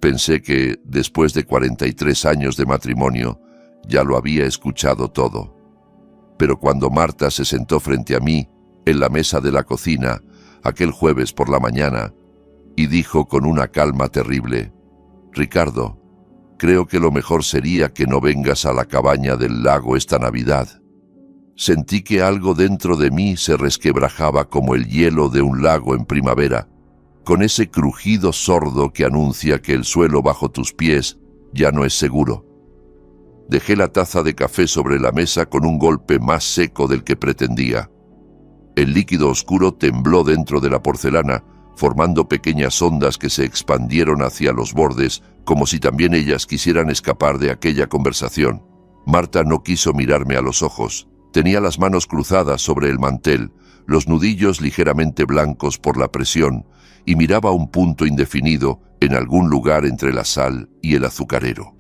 Pensé que, después de 43 años de matrimonio, ya lo había escuchado todo. Pero cuando Marta se sentó frente a mí, en la mesa de la cocina, aquel jueves por la mañana, y dijo con una calma terrible: «Ricardo, creo que lo mejor sería que no vengas a la cabaña del lago esta Navidad». Sentí que algo dentro de mí se resquebrajaba como el hielo de un lago en primavera, con ese crujido sordo que anuncia que el suelo bajo tus pies ya no es seguro. Dejé la taza de café sobre la mesa con un golpe más seco del que pretendía. El líquido oscuro tembló dentro de la porcelana, formando pequeñas ondas que se expandieron hacia los bordes, como si también ellas quisieran escapar de aquella conversación. Marta no quiso mirarme a los ojos. Tenía las manos cruzadas sobre el mantel, los nudillos ligeramente blancos por la presión, y miraba un punto indefinido en algún lugar entre la sal y el azucarero.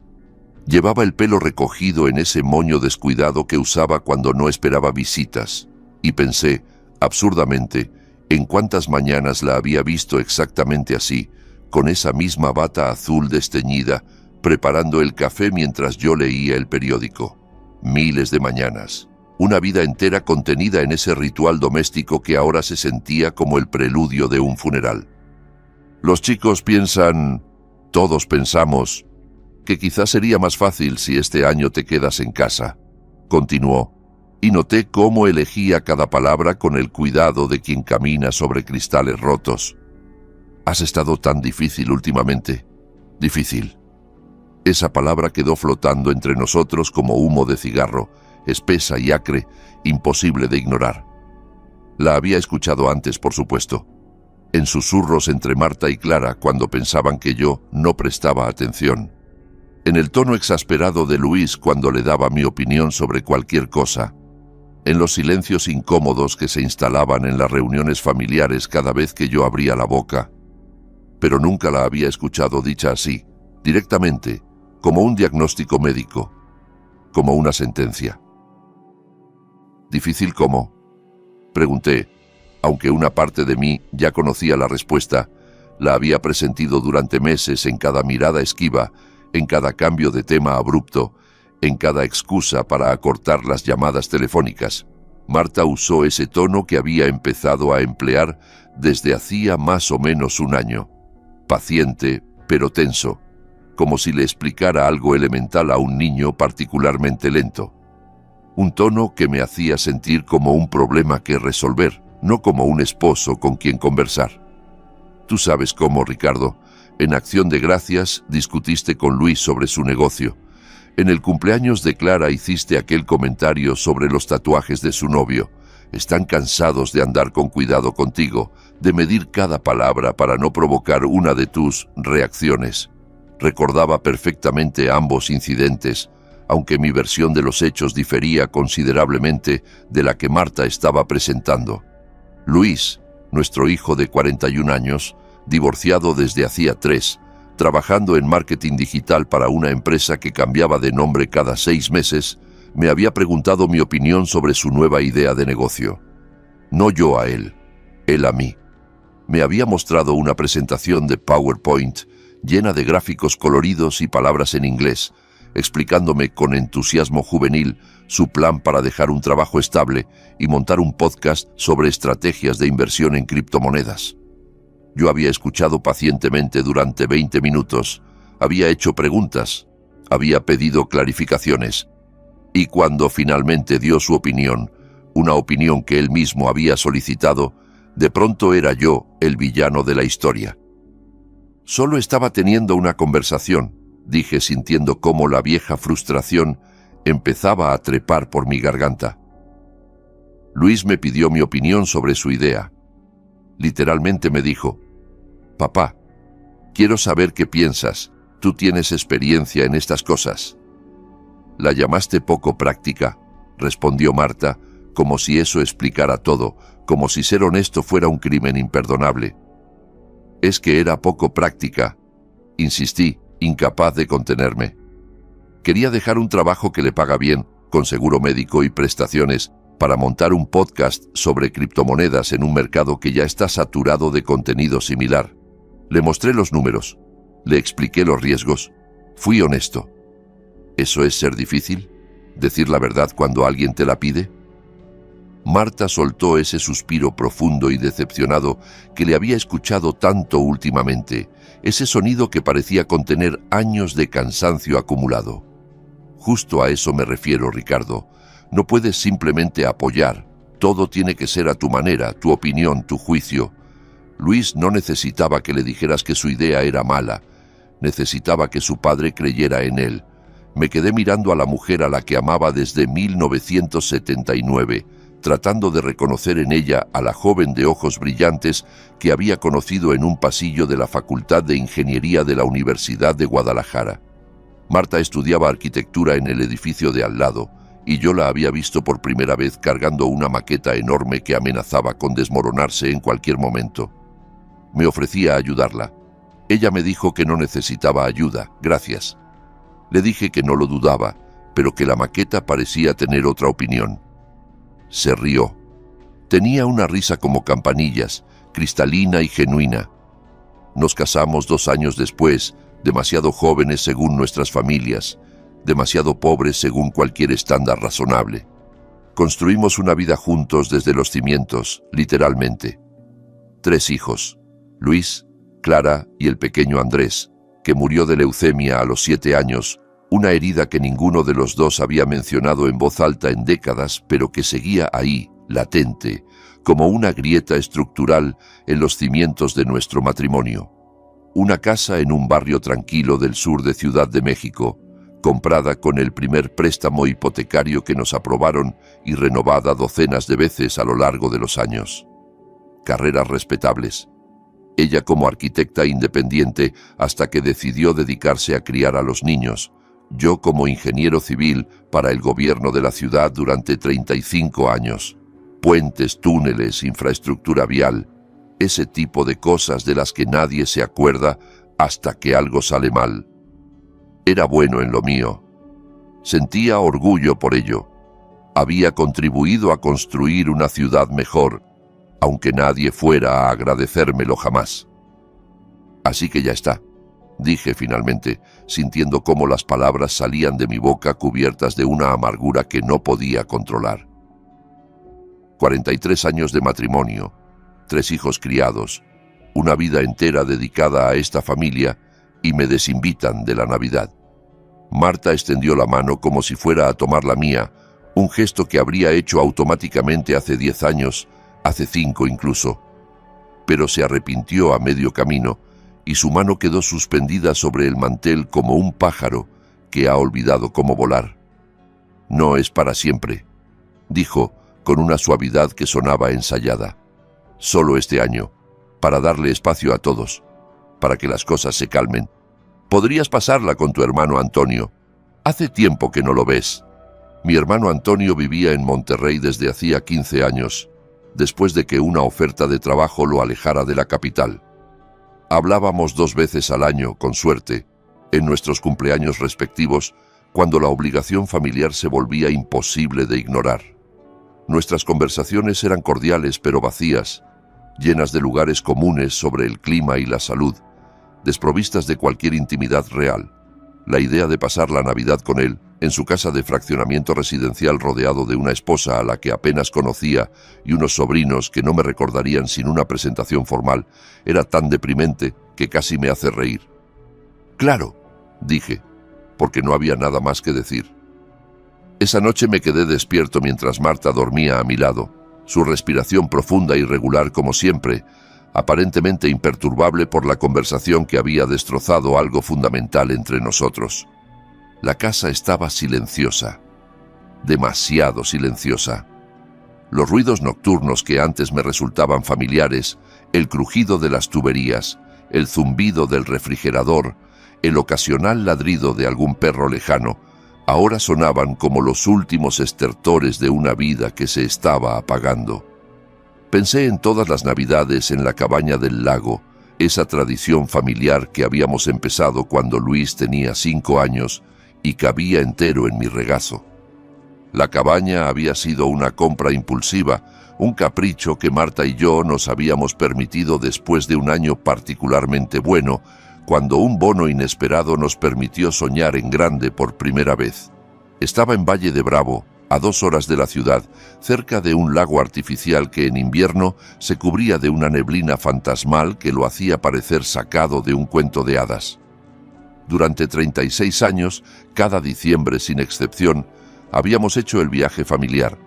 Llevaba el pelo recogido en ese moño descuidado que usaba cuando no esperaba visitas, y pensé, absurdamente, en cuántas mañanas la había visto exactamente así, con esa misma bata azul desteñida, preparando el café mientras yo leía el periódico. Miles de mañanas. Una vida entera contenida en ese ritual doméstico que ahora se sentía como el preludio de un funeral. Los chicos piensan, todos pensamos, que quizás sería más fácil si este año te quedas en casa, continuó, y noté cómo elegía cada palabra con el cuidado de quien camina sobre cristales rotos. Has estado tan difícil últimamente. Difícil. Esa palabra quedó flotando entre nosotros como humo de cigarro, espesa y acre, imposible de ignorar. La había escuchado antes, por supuesto, en susurros entre Marta y Clara cuando pensaban que yo no prestaba atención, en el tono exasperado de Luis cuando le daba mi opinión sobre cualquier cosa, en los silencios incómodos que se instalaban en las reuniones familiares cada vez que yo abría la boca. Pero nunca la había escuchado dicha así, directamente, como un diagnóstico médico, como una sentencia. ¿Difícil cómo?, pregunté, aunque una parte de mí ya conocía la respuesta, la había presentido durante meses en cada mirada esquiva, en cada cambio de tema abrupto, en cada excusa para acortar las llamadas telefónicas. Marta usó ese tono que había empezado a emplear desde hacía más o menos un año, paciente pero tenso, como si le explicara algo elemental a un niño particularmente lento. Un tono que me hacía sentir como un problema que resolver, no como un esposo con quien conversar. Tú sabes cómo, Ricardo. En Acción de Gracias discutiste con Luis sobre su negocio. En el cumpleaños de Clara hiciste aquel comentario sobre los tatuajes de su novio. Están cansados de andar con cuidado contigo, de medir cada palabra para no provocar una de tus reacciones. Recordaba perfectamente ambos incidentes, aunque mi versión de los hechos difería considerablemente de la que Marta estaba presentando. Luis, nuestro hijo de 41 años, divorciado desde hacía 3, trabajando en marketing digital para una empresa que cambiaba de nombre cada 6 meses, me había preguntado mi opinión sobre su nueva idea de negocio. No yo a él a mí. Me había mostrado una presentación de PowerPoint llena de gráficos coloridos y palabras en inglés, explicándome con entusiasmo juvenil su plan para dejar un trabajo estable y montar un podcast sobre estrategias de inversión en criptomonedas. Yo había escuchado pacientemente durante 20 minutos, había hecho preguntas, había pedido clarificaciones, y cuando finalmente dio su opinión, una opinión que él mismo había solicitado, de pronto era yo el villano de la historia. Solo estaba teniendo una conversación, dije sintiendo cómo la vieja frustración empezaba a trepar por mi garganta. Luis me pidió mi opinión sobre su idea. Literalmente me dijo: «Papá, quiero saber qué piensas. Tú tienes experiencia en estas cosas». «La llamaste poco práctica», respondió Marta, como si eso explicara todo, como si ser honesto fuera un crimen imperdonable. «Es que era poco práctica», insistí, incapaz de contenerme. Quería dejar un trabajo que le paga bien, con seguro médico y prestaciones, para montar un podcast sobre criptomonedas en un mercado que ya está saturado de contenido similar. Le mostré los números. Le expliqué los riesgos. Fui honesto. ¿Eso es ser difícil? ¿Decir la verdad cuando alguien te la pide? Marta soltó ese suspiro profundo y decepcionado que le había escuchado tanto últimamente, ese sonido que parecía contener años de cansancio acumulado. Justo a eso me refiero, Ricardo. No puedes simplemente apoyar. Todo tiene que ser a tu manera, tu opinión, tu juicio. Luis no necesitaba que le dijeras que su idea era mala. Necesitaba que su padre creyera en él. Me quedé mirando a la mujer a la que amaba desde 1979, tratando de reconocer en ella a la joven de ojos brillantes que había conocido en un pasillo de la Facultad de Ingeniería de la Universidad de Guadalajara. Marta estudiaba arquitectura en el edificio de al lado, y yo la había visto por primera vez cargando una maqueta enorme que amenazaba con desmoronarse en cualquier momento. Me ofrecí a ayudarla. Ella me dijo que no necesitaba ayuda, gracias. Le dije que no lo dudaba, pero que la maqueta parecía tener otra opinión. Se rió. Tenía una risa como campanillas, cristalina y genuina. Nos casamos 2 años después, demasiado jóvenes según nuestras familias, demasiado pobres según cualquier estándar razonable. Construimos una vida juntos desde los cimientos, literalmente. 3 hijos, Luis, Clara y el pequeño Andrés, que murió de leucemia a los 7 años, una herida que ninguno de los dos había mencionado en voz alta en décadas, pero que seguía ahí, latente, como una grieta estructural en los cimientos de nuestro matrimonio. Una casa en un barrio tranquilo del sur de Ciudad de México, comprada con el primer préstamo hipotecario que nos aprobaron y renovada docenas de veces a lo largo de los años. Carreras respetables. Ella como arquitecta independiente hasta que decidió dedicarse a criar a los niños, yo como ingeniero civil para el gobierno de la ciudad durante 35 años. Puentes, túneles, infraestructura vial, ese tipo de cosas de las que nadie se acuerda hasta que algo sale mal. Era bueno en lo mío. Sentía orgullo por ello. Había contribuido a construir una ciudad mejor, aunque nadie fuera a agradecérmelo jamás. Así que ya está, dije finalmente, sintiendo cómo las palabras salían de mi boca cubiertas de una amargura que no podía controlar. 43 años de matrimonio, 3 hijos criados, una vida entera dedicada a esta familia y me desinvitan de la Navidad. Marta extendió la mano como si fuera a tomar la mía, un gesto que habría hecho automáticamente hace 10 años, hace 5 incluso. Pero se arrepintió a medio camino y su mano quedó suspendida sobre el mantel como un pájaro que ha olvidado cómo volar. No es para siempre, dijo con una suavidad que sonaba ensayada. Solo este año, para darle espacio a todos, para que las cosas se calmen. Podrías pasarla con tu hermano Antonio. Hace tiempo que no lo ves. Mi hermano Antonio vivía en Monterrey desde hacía 15 años, después de que una oferta de trabajo lo alejara de la capital. Hablábamos 2 veces al año, con suerte, en nuestros cumpleaños respectivos, cuando la obligación familiar se volvía imposible de ignorar. Nuestras conversaciones eran cordiales pero vacías, llenas de lugares comunes sobre el clima y la salud, desprovistas de cualquier intimidad real. La idea de pasar la Navidad con él, en su casa de fraccionamiento residencial rodeado de una esposa a la que apenas conocía y unos sobrinos que no me recordarían sin una presentación formal, era tan deprimente que casi me hace reír. «Claro», dije, porque no había nada más que decir. Esa noche me quedé despierto mientras Marta dormía a mi lado, su respiración profunda y regular como siempre, aparentemente imperturbable por la conversación que había destrozado algo fundamental entre nosotros. La casa estaba silenciosa, demasiado silenciosa. Los ruidos nocturnos que antes me resultaban familiares, el crujido de las tuberías, el zumbido del refrigerador, el ocasional ladrido de algún perro lejano, ahora sonaban como los últimos estertores de una vida que se estaba apagando. Pensé en todas las Navidades en la cabaña del lago, esa tradición familiar que habíamos empezado cuando Luis tenía 5 años y cabía entero en mi regazo. La cabaña había sido una compra impulsiva, un capricho que Marta y yo nos habíamos permitido después de un año particularmente bueno, cuando un bono inesperado nos permitió soñar en grande por primera vez. Estaba en Valle de Bravo, a 2 horas de la ciudad, cerca de un lago artificial que en invierno se cubría de una neblina fantasmal que lo hacía parecer sacado de un cuento de hadas. Durante 36 años, cada diciembre sin excepción, habíamos hecho el viaje familiar,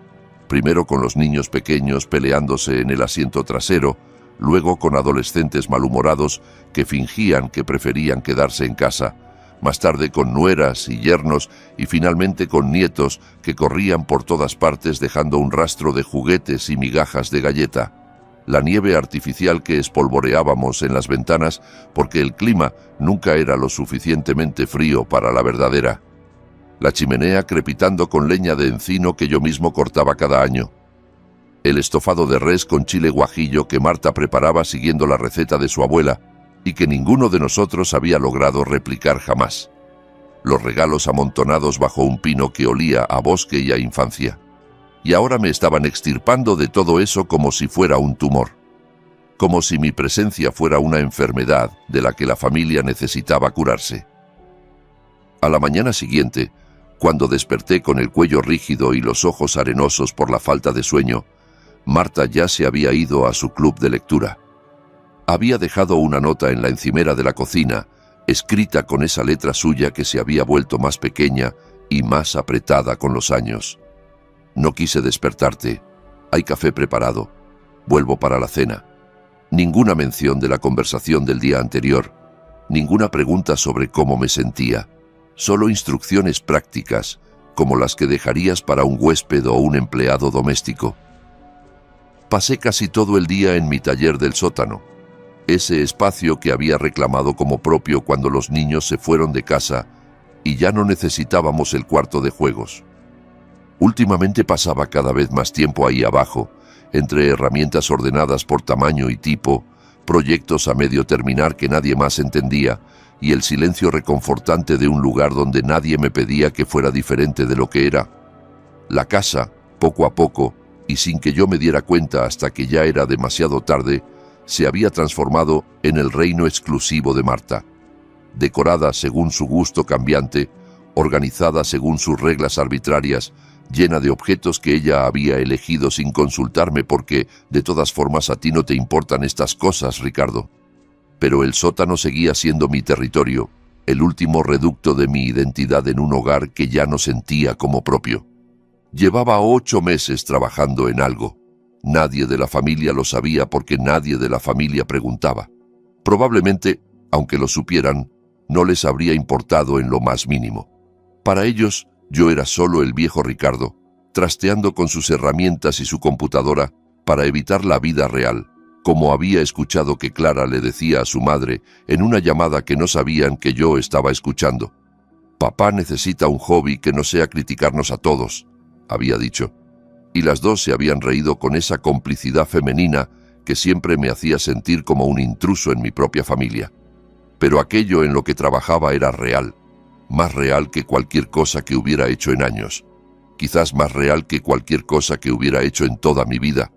primero con los niños pequeños peleándose en el asiento trasero, luego con adolescentes malhumorados que fingían que preferían quedarse en casa, más tarde con nueras y yernos y finalmente con nietos que corrían por todas partes dejando un rastro de juguetes y migajas de galleta. La nieve artificial que espolvoreábamos en las ventanas porque el clima nunca era lo suficientemente frío para la verdadera. La chimenea crepitando con leña de encino que yo mismo cortaba cada año. El estofado de res con chile guajillo que Marta preparaba siguiendo la receta de su abuela y que ninguno de nosotros había logrado replicar jamás. Los regalos amontonados bajo un pino que olía a bosque y a infancia. Y ahora me estaban extirpando de todo eso como si fuera un tumor. Como si mi presencia fuera una enfermedad de la que la familia necesitaba curarse. A la mañana siguiente, cuando desperté con el cuello rígido y los ojos arenosos por la falta de sueño, Marta ya se había ido a su club de lectura. Había dejado una nota en la encimera de la cocina, escrita con esa letra suya que se había vuelto más pequeña y más apretada con los años. No quise despertarte. Hay café preparado. Vuelvo para la cena. Ninguna mención de la conversación del día anterior. Ninguna pregunta sobre cómo me sentía. Solo instrucciones prácticas, como las que dejarías para un huésped o un empleado doméstico. Pasé casi todo el día en mi taller del sótano, ese espacio que había reclamado como propio cuando los niños se fueron de casa y ya no necesitábamos el cuarto de juegos. Últimamente pasaba cada vez más tiempo ahí abajo, entre herramientas ordenadas por tamaño y tipo, proyectos a medio terminar que nadie más entendía, y el silencio reconfortante de un lugar donde nadie me pedía que fuera diferente de lo que era. La casa, poco a poco, y sin que yo me diera cuenta hasta que ya era demasiado tarde, se había transformado en el reino exclusivo de Marta. Decorada según su gusto cambiante, organizada según sus reglas arbitrarias, llena de objetos que ella había elegido sin consultarme porque, de todas formas, a ti no te importan estas cosas, Ricardo. Pero el sótano seguía siendo mi territorio, el último reducto de mi identidad en un hogar que ya no sentía como propio. Llevaba 8 meses trabajando en algo. Nadie de la familia lo sabía porque nadie de la familia preguntaba. Probablemente, aunque lo supieran, no les habría importado en lo más mínimo. Para ellos, yo era solo el viejo Ricardo, trasteando con sus herramientas y su computadora para evitar la vida real, como había escuchado que Clara le decía a su madre en una llamada que no sabían que yo estaba escuchando. «Papá necesita un hobby que no sea criticarnos a todos», había dicho. Y las dos se habían reído con esa complicidad femenina que siempre me hacía sentir como un intruso en mi propia familia. Pero aquello en lo que trabajaba era real, más real que cualquier cosa que hubiera hecho en años, quizás más real que cualquier cosa que hubiera hecho en toda mi vida.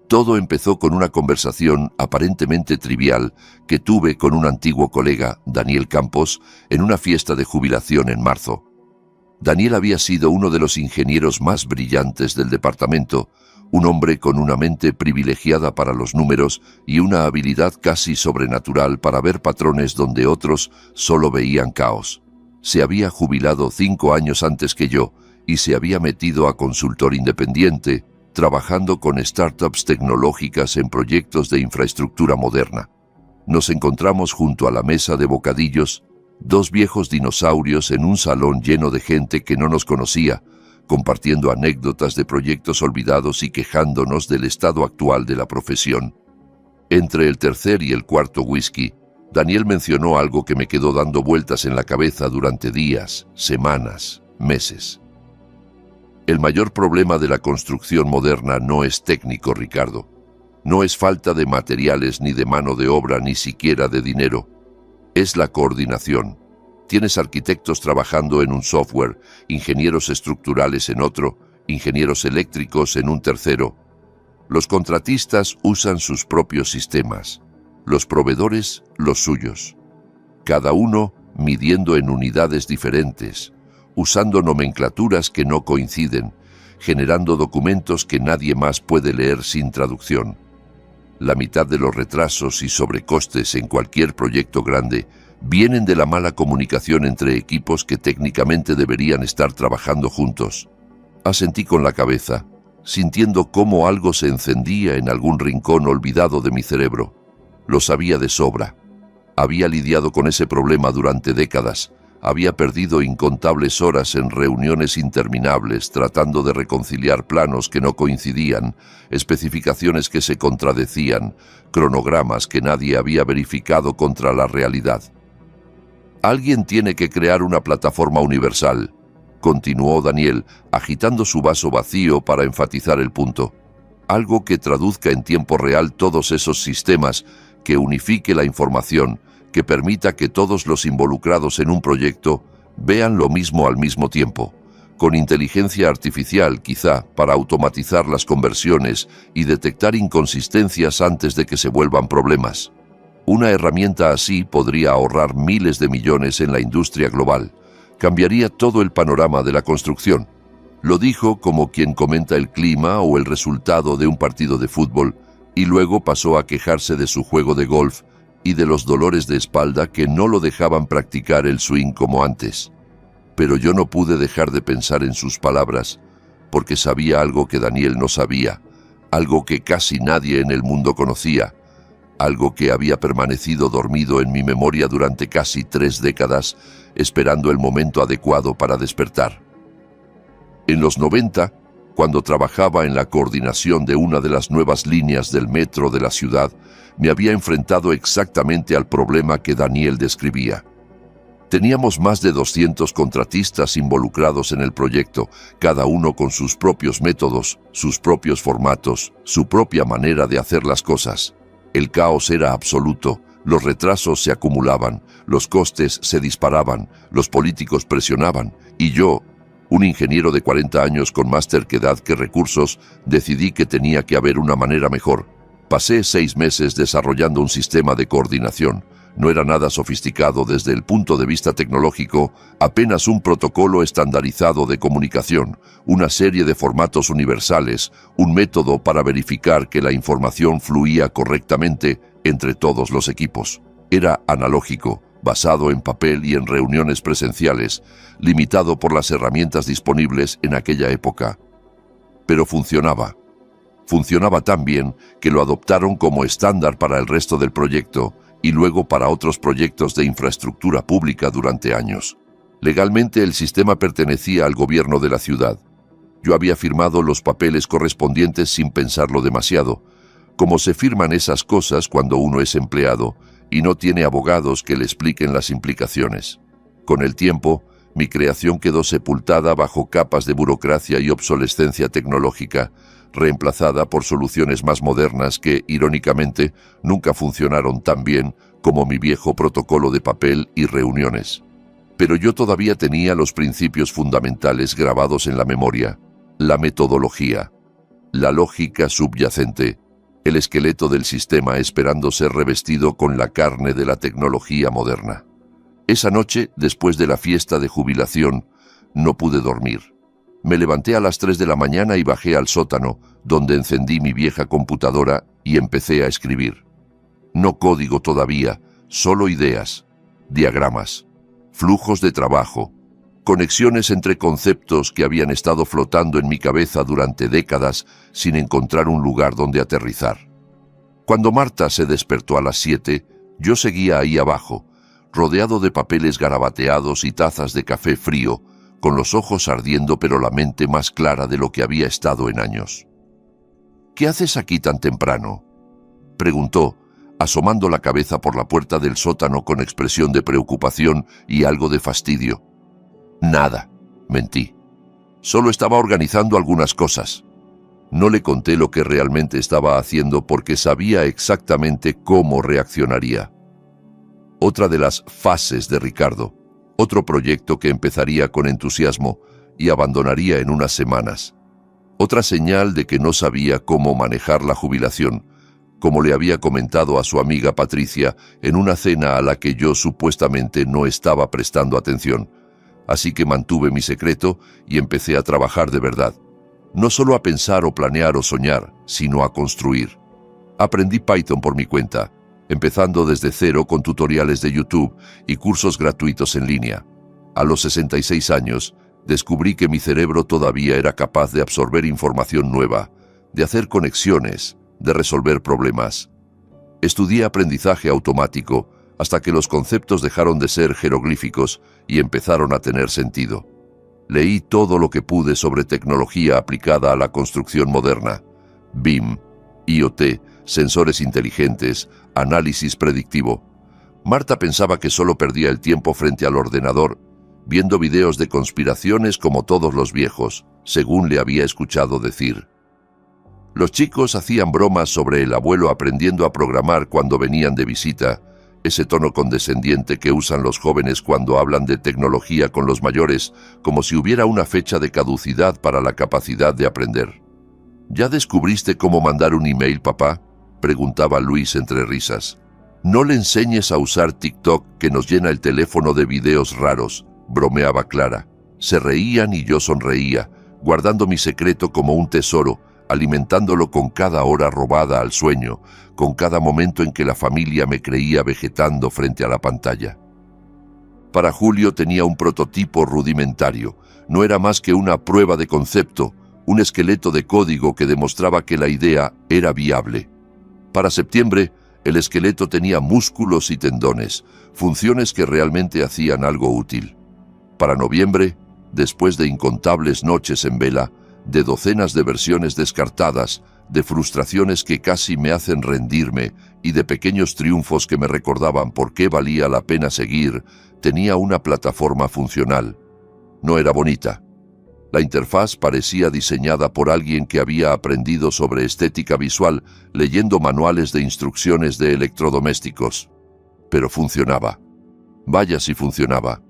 Todo empezó con una conversación aparentemente trivial que tuve con un antiguo colega, Daniel Campos, en una fiesta de jubilación en marzo. Daniel había sido uno de los ingenieros más brillantes del departamento, un hombre con una mente privilegiada para los números y una habilidad casi sobrenatural para ver patrones donde otros solo veían caos. Se había jubilado 5 años antes que yo y se había metido a consultor independiente, trabajando con startups tecnológicas en proyectos de infraestructura moderna. Nos encontramos junto a la mesa de bocadillos, 2 viejos dinosaurios en un salón lleno de gente que no nos conocía, compartiendo anécdotas de proyectos olvidados y quejándonos del estado actual de la profesión. Entre el tercer y el cuarto whisky, Daniel mencionó algo que me quedó dando vueltas en la cabeza durante días, semanas, meses. El mayor problema de la construcción moderna no es técnico, Ricardo. No es falta de materiales ni de mano de obra, ni siquiera de dinero. Es la coordinación. Tienes arquitectos trabajando en un software, ingenieros estructurales en otro, ingenieros eléctricos en un tercero. Los contratistas usan sus propios sistemas, los proveedores los suyos. cada uno midiendo en unidades diferentes, usando nomenclaturas que no coinciden, generando documentos que nadie más puede leer sin traducción. La mitad de los retrasos y sobrecostes en cualquier proyecto grande vienen de la mala comunicación entre equipos que técnicamente deberían estar trabajando juntos. Asentí con la cabeza, sintiendo cómo algo se encendía en algún rincón olvidado de mi cerebro. Lo sabía de sobra. Había lidiado con ese problema durante décadas. Había perdido incontables horas en reuniones interminables tratando de reconciliar planos que no coincidían, especificaciones que se contradecían, cronogramas que nadie había verificado contra la realidad. Alguien tiene que crear una plataforma universal, continuó Daniel, agitando su vaso vacío para enfatizar el punto. Algo que traduzca en tiempo real todos esos sistemas, que unifique la información, que permita que todos los involucrados en un proyecto vean lo mismo al mismo tiempo, con inteligencia artificial quizá para automatizar las conversiones y detectar inconsistencias antes de que se vuelvan problemas. Una herramienta así podría ahorrar miles de millones en la industria global, cambiaría todo el panorama de la construcción. Lo dijo como quien comenta el clima o el resultado de un partido de fútbol, y luego pasó a quejarse de su juego de golf y de los dolores de espalda que no lo dejaban practicar el swing como antes. Pero yo no pude dejar de pensar en sus palabras, porque sabía algo que Daniel no sabía, algo que casi nadie en el mundo conocía, algo que había permanecido dormido en mi memoria durante casi 3 décadas, esperando el momento adecuado para despertar. En los 90, cuando trabajaba en la coordinación de una de las nuevas líneas del metro de la ciudad, me había enfrentado exactamente al problema que Daniel describía. Teníamos más de 200 contratistas involucrados en el proyecto, cada uno con sus propios métodos, sus propios formatos, su propia manera de hacer las cosas. El caos era absoluto, los retrasos se acumulaban, los costes se disparaban, los políticos presionaban, y yo, un ingeniero de 40 años con más terquedad que recursos, decidí que tenía que haber una manera mejor. Pasé 6 meses desarrollando un sistema de coordinación. No era nada sofisticado desde el punto de vista tecnológico, apenas un protocolo estandarizado de comunicación, una serie de formatos universales, un método para verificar que la información fluía correctamente entre todos los equipos. Era analógico, basado en papel y en reuniones presenciales, limitado por las herramientas disponibles en aquella época. Pero funcionaba. Funcionaba tan bien que lo adoptaron como estándar para el resto del proyecto y luego para otros proyectos de infraestructura pública durante años. Legalmente el sistema pertenecía al gobierno de la ciudad. Yo había firmado los papeles correspondientes sin pensarlo demasiado, como se firman esas cosas cuando uno es empleado y no tiene abogados que le expliquen las implicaciones. Con el tiempo, mi creación quedó sepultada bajo capas de burocracia y obsolescencia tecnológica, reemplazada por soluciones más modernas que, irónicamente, nunca funcionaron tan bien como mi viejo protocolo de papel y reuniones. Pero yo todavía tenía los principios fundamentales grabados en la memoria, la metodología, la lógica subyacente, el esqueleto del sistema esperando ser revestido con la carne de la tecnología moderna. Esa noche, después de la fiesta de jubilación, no pude dormir. Me levanté a las 3 de la mañana y bajé al sótano, donde encendí mi vieja computadora y empecé a escribir. No código todavía, solo ideas, diagramas, flujos de trabajo, conexiones entre conceptos que habían estado flotando en mi cabeza durante décadas sin encontrar un lugar donde aterrizar. Cuando Marta se despertó a las 7, yo seguía ahí abajo, rodeado de papeles garabateados y tazas de café frío, con los ojos ardiendo pero la mente más clara de lo que había estado en años. «¿Qué haces aquí tan temprano?», preguntó, asomando la cabeza por la puerta del sótano con expresión de preocupación y algo de fastidio. «Nada», mentí. «Solo estaba organizando algunas cosas». No le conté lo que realmente estaba haciendo porque sabía exactamente cómo reaccionaría. Otra de las fases de Ricardo, otro proyecto que empezaría con entusiasmo y abandonaría en unas semanas. Otra señal de que no sabía cómo manejar la jubilación, como le había comentado a su amiga Patricia en una cena a la que yo supuestamente no estaba prestando atención. Así que mantuve mi secreto y empecé a trabajar de verdad. No solo a pensar o planear o soñar, sino a construir. Aprendí Python por mi cuenta, empezando desde cero con tutoriales de YouTube y cursos gratuitos en línea. A los 66 años, descubrí que mi cerebro todavía era capaz de absorber información nueva, de hacer conexiones, de resolver problemas. Estudié aprendizaje automático hasta que los conceptos dejaron de ser jeroglíficos y empezaron a tener sentido. Leí todo lo que pude sobre tecnología aplicada a la construcción moderna: BIM, IoT, sensores inteligentes, análisis predictivo. Marta pensaba que solo perdía el tiempo frente al ordenador, viendo videos de conspiraciones como todos los viejos, según le había escuchado decir. Los chicos hacían bromas sobre el abuelo aprendiendo a programar cuando venían de visita, ese tono condescendiente que usan los jóvenes cuando hablan de tecnología con los mayores, como si hubiera una fecha de caducidad para la capacidad de aprender. ¿Ya descubriste cómo mandar un email, papá?, preguntaba Luis entre risas. No le enseñes a usar TikTok, que nos llena el teléfono de videos raros, bromeaba Clara. Se reían y yo sonreía, guardando mi secreto como un tesoro, alimentándolo con cada hora robada al sueño, con cada momento en que la familia me creía vegetando frente a la pantalla. Para Julio tenía un prototipo rudimentario, no era más que una prueba de concepto, un esqueleto de código que demostraba que la idea era viable. Para septiembre, el esqueleto tenía músculos y tendones, funciones que realmente hacían algo útil. Para noviembre, después de incontables noches en vela, de docenas de versiones descartadas, de frustraciones que casi me hacen rendirme y de pequeños triunfos que me recordaban por qué valía la pena seguir, tenía una plataforma funcional. No era bonita. La interfaz parecía diseñada por alguien que había aprendido sobre estética visual leyendo manuales de instrucciones de electrodomésticos. Pero funcionaba. Vaya si funcionaba.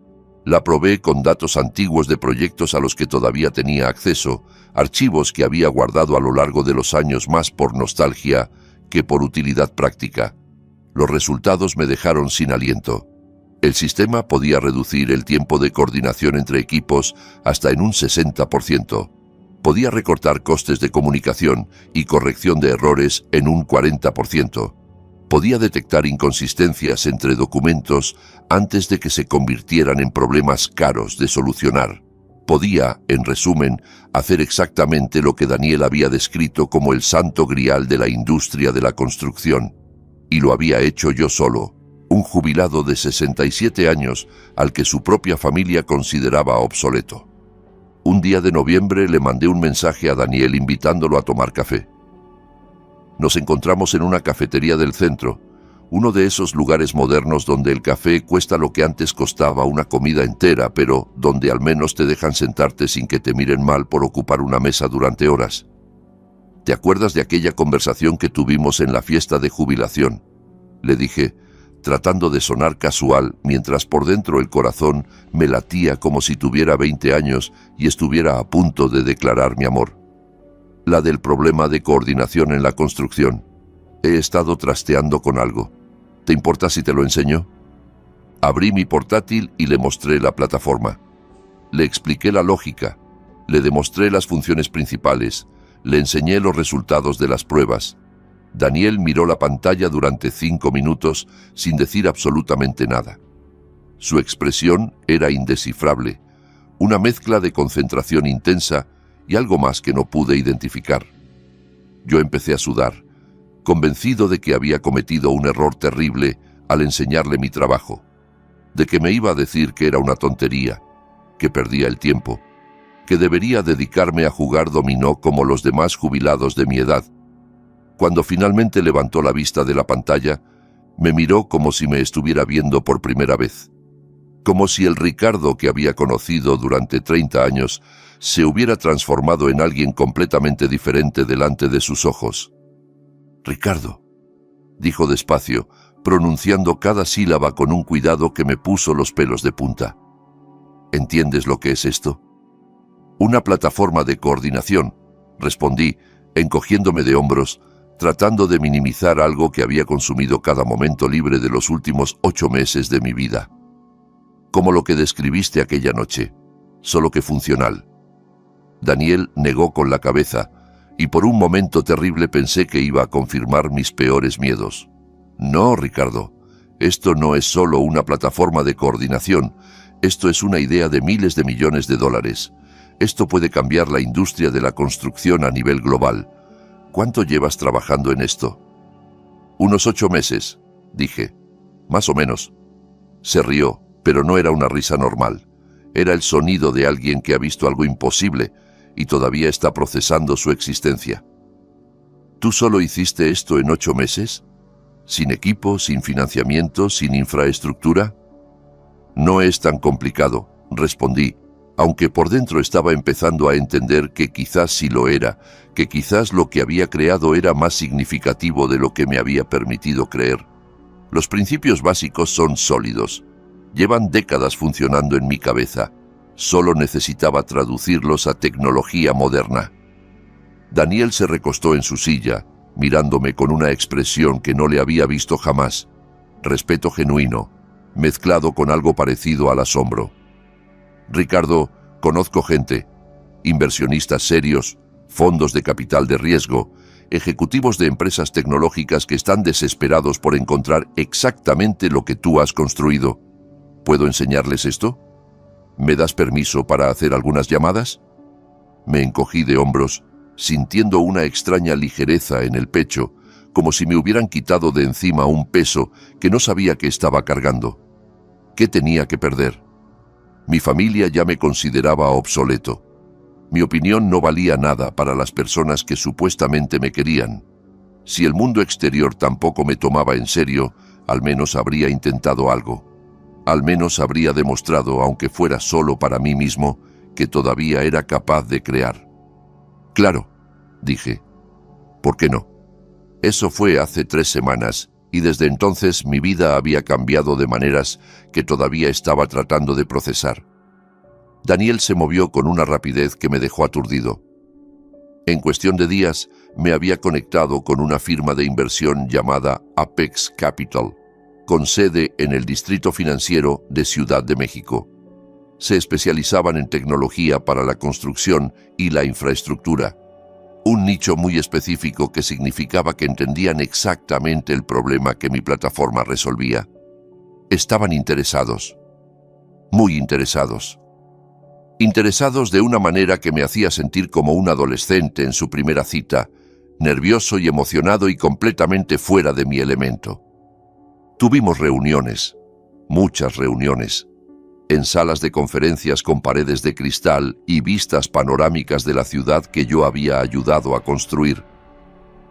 La probé con datos antiguos de proyectos a los que todavía tenía acceso, archivos que había guardado a lo largo de los años más por nostalgia que por utilidad práctica. Los resultados me dejaron sin aliento. El sistema podía reducir el tiempo de coordinación entre equipos hasta en un 60%. Podía recortar costes de comunicación y corrección de errores en un 40%. Podía detectar inconsistencias entre documentos antes de que se convirtieran en problemas caros de solucionar. Podía, en resumen, hacer exactamente lo que Daniel había descrito como el santo grial de la industria de la construcción. Y lo había hecho yo solo, un jubilado de 67 años al que su propia familia consideraba obsoleto. Un día de noviembre le mandé un mensaje a Daniel invitándolo a tomar café. Nos encontramos en una cafetería del centro, uno de esos lugares modernos donde el café cuesta lo que antes costaba una comida entera, pero donde al menos te dejan sentarte sin que te miren mal por ocupar una mesa durante horas. ¿Te acuerdas de aquella conversación que tuvimos en la fiesta de jubilación?, le dije, tratando de sonar casual, mientras por dentro el corazón me latía como si tuviera 20 años y estuviera a punto de declarar mi amor. La del problema de coordinación en la construcción. He estado trasteando con algo. ¿Te importa si te lo enseño? Abrí mi portátil y le mostré la plataforma. Le expliqué la lógica, le demostré las funciones principales, le enseñé los resultados de las pruebas. Daniel miró la pantalla durante 5 minutos sin decir absolutamente nada. Su expresión era indescifrable, una mezcla de concentración intensa y algo más que no pude identificar. Yo empecé a sudar, convencido de que había cometido un error terrible al enseñarle mi trabajo, de que me iba a decir que era una tontería, que perdía el tiempo, que debería dedicarme a jugar dominó como los demás jubilados de mi edad. Cuando finalmente levantó la vista de la pantalla, me miró como si me estuviera viendo por primera vez, como si el Ricardo que había conocido durante 30 años se hubiera transformado en alguien completamente diferente delante de sus ojos. «Ricardo», dijo despacio, pronunciando cada sílaba con un cuidado que me puso los pelos de punta. «¿Entiendes lo que es esto?» «Una plataforma de coordinación», respondí, encogiéndome de hombros, tratando de minimizar algo que había consumido cada momento libre de los últimos 8 meses de mi vida. Como lo que describiste aquella noche, solo que funcional. Daniel negó con la cabeza, y por un momento terrible pensé que iba a confirmar mis peores miedos. No, Ricardo, esto no es solo una plataforma de coordinación, esto es una idea de miles de millones de dólares. Esto puede cambiar la industria de la construcción a nivel global. ¿Cuánto llevas trabajando en esto? Unos 8 meses, dije. Más o menos. Se rió, pero no era una risa normal. Era el sonido de alguien que ha visto algo imposible y todavía está procesando su existencia. ¿Tú solo hiciste esto en 8 meses? ¿Sin equipo, sin financiamiento, sin infraestructura? No es tan complicado, respondí, aunque por dentro estaba empezando a entender que quizás sí lo era, que quizás lo que había creado era más significativo de lo que me había permitido creer. Los principios básicos son sólidos. Llevan décadas funcionando en mi cabeza. Solo necesitaba traducirlos a tecnología moderna. Daniel se recostó en su silla, mirándome con una expresión que no le había visto jamás. Respeto genuino, mezclado con algo parecido al asombro. Ricardo, conozco gente, inversionistas serios, fondos de capital de riesgo, ejecutivos de empresas tecnológicas que están desesperados por encontrar exactamente lo que tú has construido. ¿Puedo enseñarles esto? ¿Me das permiso para hacer algunas llamadas? Me encogí de hombros, sintiendo una extraña ligereza en el pecho, como si me hubieran quitado de encima un peso que no sabía que estaba cargando. ¿Qué tenía que perder? Mi familia ya me consideraba obsoleto. Mi opinión no valía nada para las personas que supuestamente me querían. Si el mundo exterior tampoco me tomaba en serio, al menos habría intentado algo. Al menos habría demostrado, aunque fuera solo para mí mismo, que todavía era capaz de crear. Claro, dije. ¿Por qué no? Eso fue hace 3 semanas, y desde entonces mi vida había cambiado de maneras que todavía estaba tratando de procesar. Daniel se movió con una rapidez que me dejó aturdido. En cuestión de días, me había conectado con una firma de inversión llamada Apex Capital, con sede en el Distrito Financiero de Ciudad de México. Se especializaban en tecnología para la construcción y la infraestructura, un nicho muy específico que significaba que entendían exactamente el problema que mi plataforma resolvía. Estaban interesados, muy interesados. Interesados de una manera que me hacía sentir como un adolescente en su primera cita, nervioso y emocionado y completamente fuera de mi elemento. Tuvimos reuniones, muchas reuniones, en salas de conferencias con paredes de cristal y vistas panorámicas de la ciudad que yo había ayudado a construir.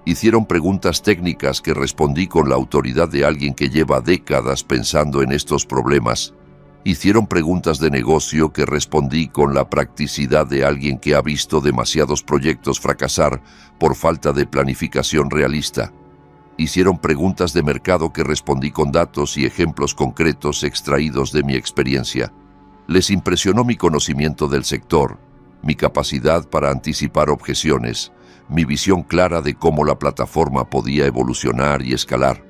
Hicieron preguntas técnicas que respondí con la autoridad de alguien que lleva décadas pensando en estos problemas. Hicieron preguntas de negocio que respondí con la practicidad de alguien que ha visto demasiados proyectos fracasar por falta de planificación realista. Hicieron preguntas de mercado que respondí con datos y ejemplos concretos extraídos de mi experiencia. Les impresionó mi conocimiento del sector, mi capacidad para anticipar objeciones, mi visión clara de cómo la plataforma podía evolucionar y escalar.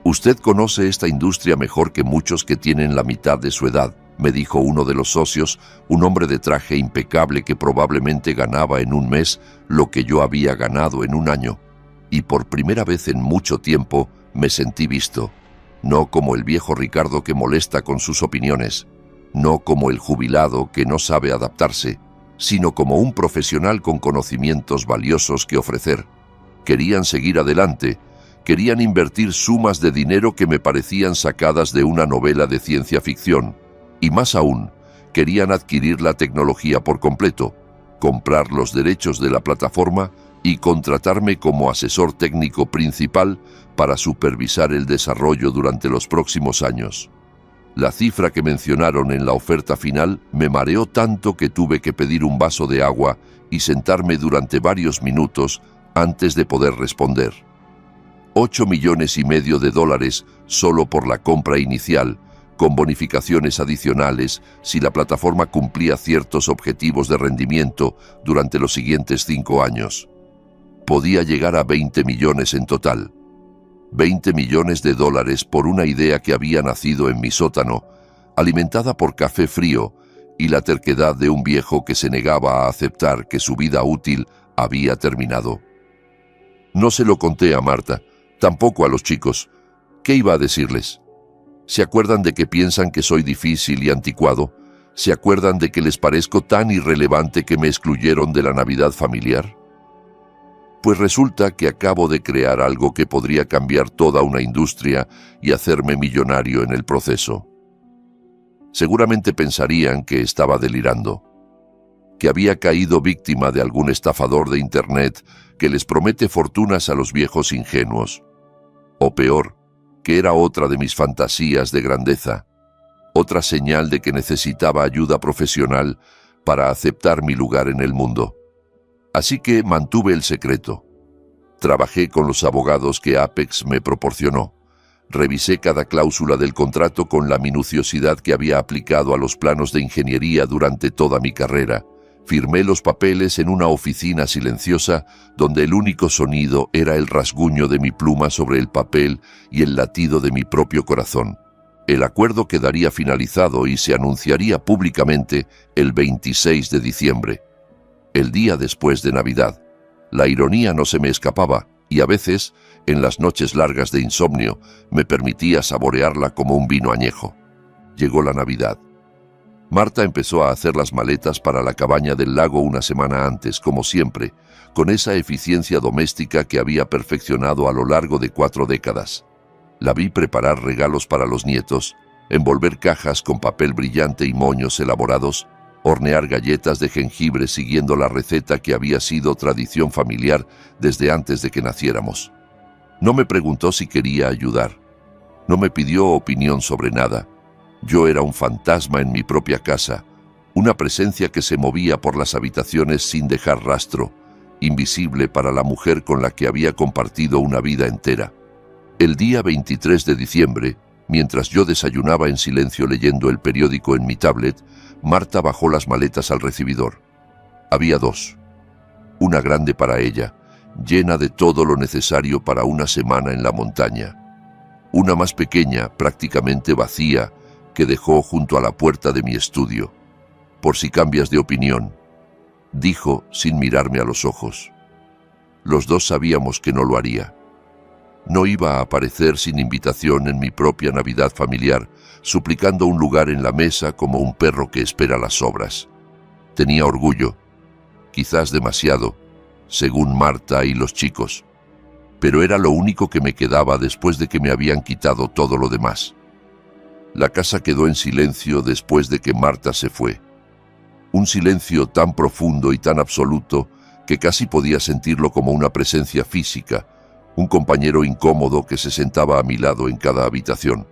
Usted conoce esta industria mejor que muchos que tienen la mitad de su edad, me dijo uno de los socios, un hombre de traje impecable que probablemente ganaba en un mes lo que yo había ganado en un año. Y por primera vez en mucho tiempo me sentí visto, no como el viejo Ricardo que molesta con sus opiniones, no como el jubilado que no sabe adaptarse, sino como un profesional con conocimientos valiosos que ofrecer. Querían seguir adelante, querían invertir sumas de dinero que me parecían sacadas de una novela de ciencia ficción, y más aún, querían adquirir la tecnología por completo, comprar los derechos de la plataforma y contratarme como asesor técnico principal para supervisar el desarrollo durante los próximos años. La cifra que mencionaron en la oferta final me mareó tanto que tuve que pedir un vaso de agua y sentarme durante varios minutos antes de poder responder. $8,5 millones solo por la compra inicial, con bonificaciones adicionales si la plataforma cumplía ciertos objetivos de rendimiento durante los siguientes 5 años. podía llegar a 20 millones en total. 20 millones de dólares por una idea que había nacido en mi sótano, alimentada por café frío y la terquedad de un viejo que se negaba a aceptar que su vida útil había terminado. No se lo conté a Marta, tampoco a los chicos. ¿Qué iba a decirles? ¿Se acuerdan de que piensan que soy difícil y anticuado? ¿Se acuerdan de que les parezco tan irrelevante que me excluyeron de la Navidad familiar? Pues resulta que acabo de crear algo que podría cambiar toda una industria y hacerme millonario en el proceso. Seguramente pensarían que estaba delirando, que había caído víctima de algún estafador de Internet que les promete fortunas a los viejos ingenuos. O peor, que era otra de mis fantasías de grandeza, otra señal de que necesitaba ayuda profesional para aceptar mi lugar en el mundo. Así que mantuve el secreto. Trabajé con los abogados que Apex me proporcionó. Revisé cada cláusula del contrato con la minuciosidad que había aplicado a los planos de ingeniería durante toda mi carrera. Firmé los papeles en una oficina silenciosa donde el único sonido era el rasguño de mi pluma sobre el papel y el latido de mi propio corazón. El acuerdo quedaría finalizado y se anunciaría públicamente el 26 de diciembre, el día después de Navidad. La ironía no se me escapaba y a veces, en las noches largas de insomnio, me permitía saborearla como un vino añejo. Llegó la Navidad. Marta empezó a hacer las maletas para la cabaña del lago una semana antes, como siempre, con esa eficiencia doméstica que había perfeccionado a lo largo de 4 décadas. La vi preparar regalos para los nietos, envolver cajas con papel brillante y moños elaborados, hornear galletas de jengibre siguiendo la receta que había sido tradición familiar desde antes de que naciéramos. No me preguntó si quería ayudar. No me pidió opinión sobre nada. Yo era un fantasma en mi propia casa, una presencia que se movía por las habitaciones sin dejar rastro, invisible para la mujer con la que había compartido una vida entera. El día 23 de diciembre, mientras yo desayunaba en silencio leyendo el periódico en mi tablet, Marta bajó las maletas al recibidor. Había 2. Una grande para ella, llena de todo lo necesario para una semana en la montaña. Una más pequeña, prácticamente vacía, que dejó junto a la puerta de mi estudio. Por si cambias de opinión, dijo sin mirarme a los ojos. Los dos sabíamos que no lo haría. No iba a aparecer sin invitación en mi propia Navidad familiar, suplicando un lugar en la mesa como un perro que espera las sobras. Tenía orgullo, quizás demasiado, según Marta y los chicos, pero era lo único que me quedaba después de que me habían quitado todo lo demás. La casa quedó en silencio después de que Marta se fue. Un silencio tan profundo y tan absoluto que casi podía sentirlo como una presencia física, un compañero incómodo que se sentaba a mi lado en cada habitación.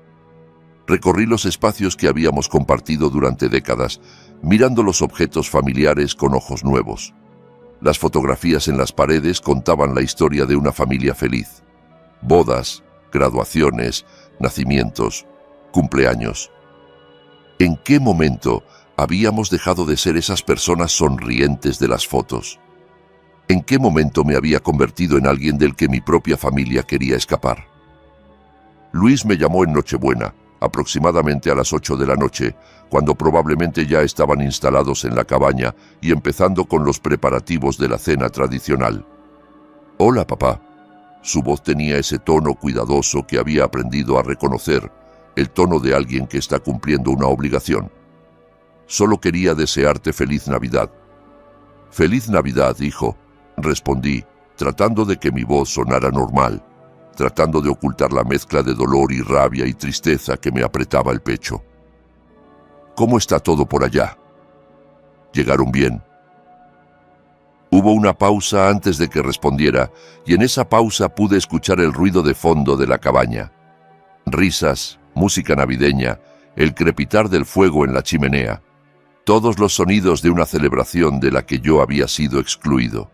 Recorrí los espacios que habíamos compartido durante décadas, mirando los objetos familiares con ojos nuevos. Las fotografías en las paredes contaban la historia de una familia feliz. Bodas, graduaciones, nacimientos, cumpleaños. ¿En qué momento habíamos dejado de ser esas personas sonrientes de las fotos? ¿En qué momento me había convertido en alguien del que mi propia familia quería escapar? Luis me llamó en Nochebuena, aproximadamente a las 8 de la noche, cuando probablemente ya estaban instalados en la cabaña y empezando con los preparativos de la cena tradicional. «Hola, papá». Su voz tenía ese tono cuidadoso que había aprendido a reconocer, el tono de alguien que está cumpliendo una obligación. «Solo quería desearte feliz Navidad». «Feliz Navidad, hijo», respondí, tratando de que mi voz sonara normal, tratando de ocultar la mezcla de dolor y rabia y tristeza que me apretaba el pecho. «¿Cómo está todo por allá?» «Llegaron bien». Hubo una pausa antes de que respondiera, y en esa pausa pude escuchar el ruido de fondo de la cabaña. Risas, música navideña, el crepitar del fuego en la chimenea, todos los sonidos de una celebración de la que yo había sido excluido.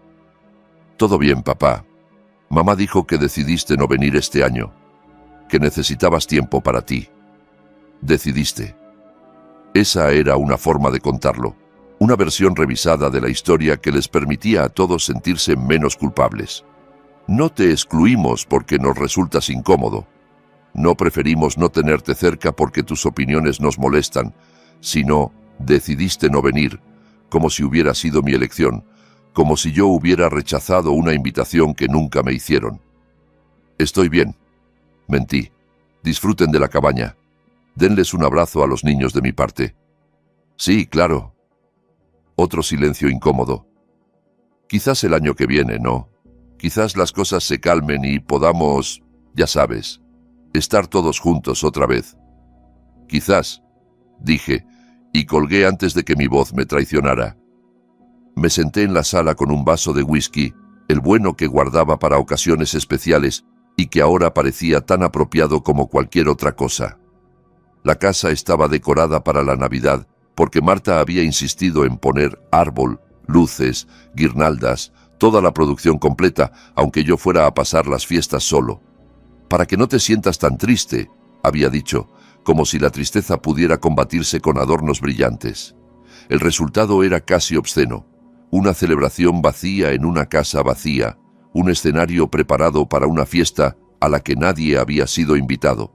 «Todo bien, papá. Mamá dijo que decidiste no venir este año, que necesitabas tiempo para ti. Decidiste». Esa era una forma de contarlo, una versión revisada de la historia que les permitía a todos sentirse menos culpables. No te excluimos porque nos resultas incómodo. No preferimos no tenerte cerca porque tus opiniones nos molestan, sino decidiste no venir, como si hubiera sido mi elección, como si yo hubiera rechazado una invitación que nunca me hicieron. Estoy bien. Mentí. Disfruten de la cabaña. Denles un abrazo a los niños de mi parte. Sí, claro. Otro silencio incómodo. Quizás el año que viene, ¿no? Quizás las cosas se calmen y podamos, ya sabes, estar todos juntos otra vez. Quizás, dije, y colgué antes de que mi voz me traicionara. Me senté en la sala con un vaso de whisky, el bueno que guardaba para ocasiones especiales y que ahora parecía tan apropiado como cualquier otra cosa. La casa estaba decorada para la Navidad porque Marta había insistido en poner árbol, luces, guirnaldas, toda la producción completa, aunque yo fuera a pasar las fiestas solo. Para que no te sientas tan triste, había dicho, como si la tristeza pudiera combatirse con adornos brillantes. El resultado era casi obsceno. Una celebración vacía en una casa vacía, un escenario preparado para una fiesta a la que nadie había sido invitado.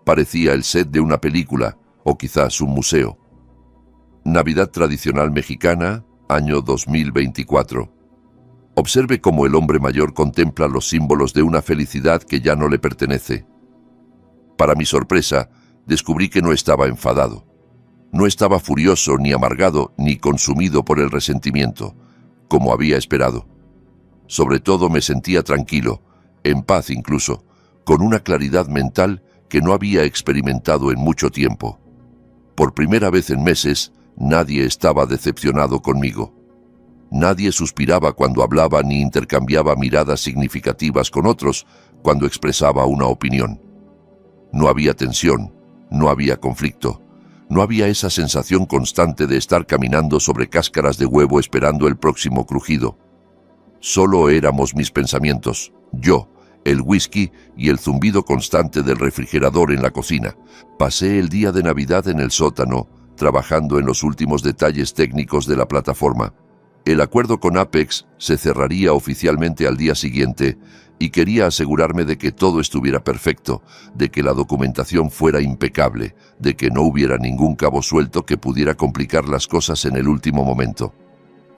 Parecía el set de una película, o quizás un museo. Navidad tradicional mexicana, año 2024. Observe cómo el hombre mayor contempla los símbolos de una felicidad que ya no le pertenece. Para mi sorpresa, descubrí que no estaba enfadado. No estaba furioso, ni amargado, ni consumido por el resentimiento, como había esperado. Sobre todo me sentía tranquilo, en paz incluso, con una claridad mental que no había experimentado en mucho tiempo. Por primera vez en meses, nadie estaba decepcionado conmigo. Nadie suspiraba cuando hablaba ni intercambiaba miradas significativas con otros cuando expresaba una opinión. No había tensión, no había conflicto, no había esa sensación constante de estar caminando sobre cáscaras de huevo esperando el próximo crujido. Solo éramos mis pensamientos, yo, el whisky y el zumbido constante del refrigerador en la cocina. Pasé el día de Navidad en el sótano, trabajando en los últimos detalles técnicos de la plataforma. El acuerdo con Apex se cerraría oficialmente al día siguiente y quería asegurarme de que todo estuviera perfecto, de que la documentación fuera impecable, de que no hubiera ningún cabo suelto que pudiera complicar las cosas en el último momento.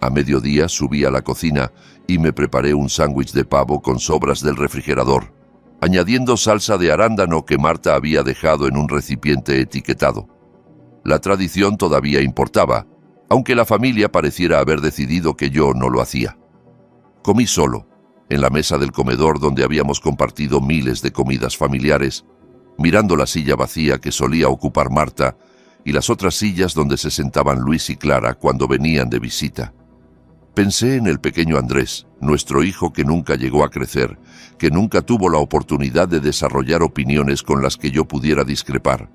A mediodía subí a la cocina y me preparé un sándwich de pavo con sobras del refrigerador, añadiendo salsa de arándano que Marta había dejado en un recipiente etiquetado. La tradición todavía importaba, aunque la familia pareciera haber decidido que yo no lo hacía. Comí solo, en la mesa del comedor donde habíamos compartido miles de comidas familiares, mirando la silla vacía que solía ocupar Marta y las otras sillas donde se sentaban Luis y Clara cuando venían de visita. Pensé en el pequeño Andrés, nuestro hijo que nunca llegó a crecer, que nunca tuvo la oportunidad de desarrollar opiniones con las que yo pudiera discrepar.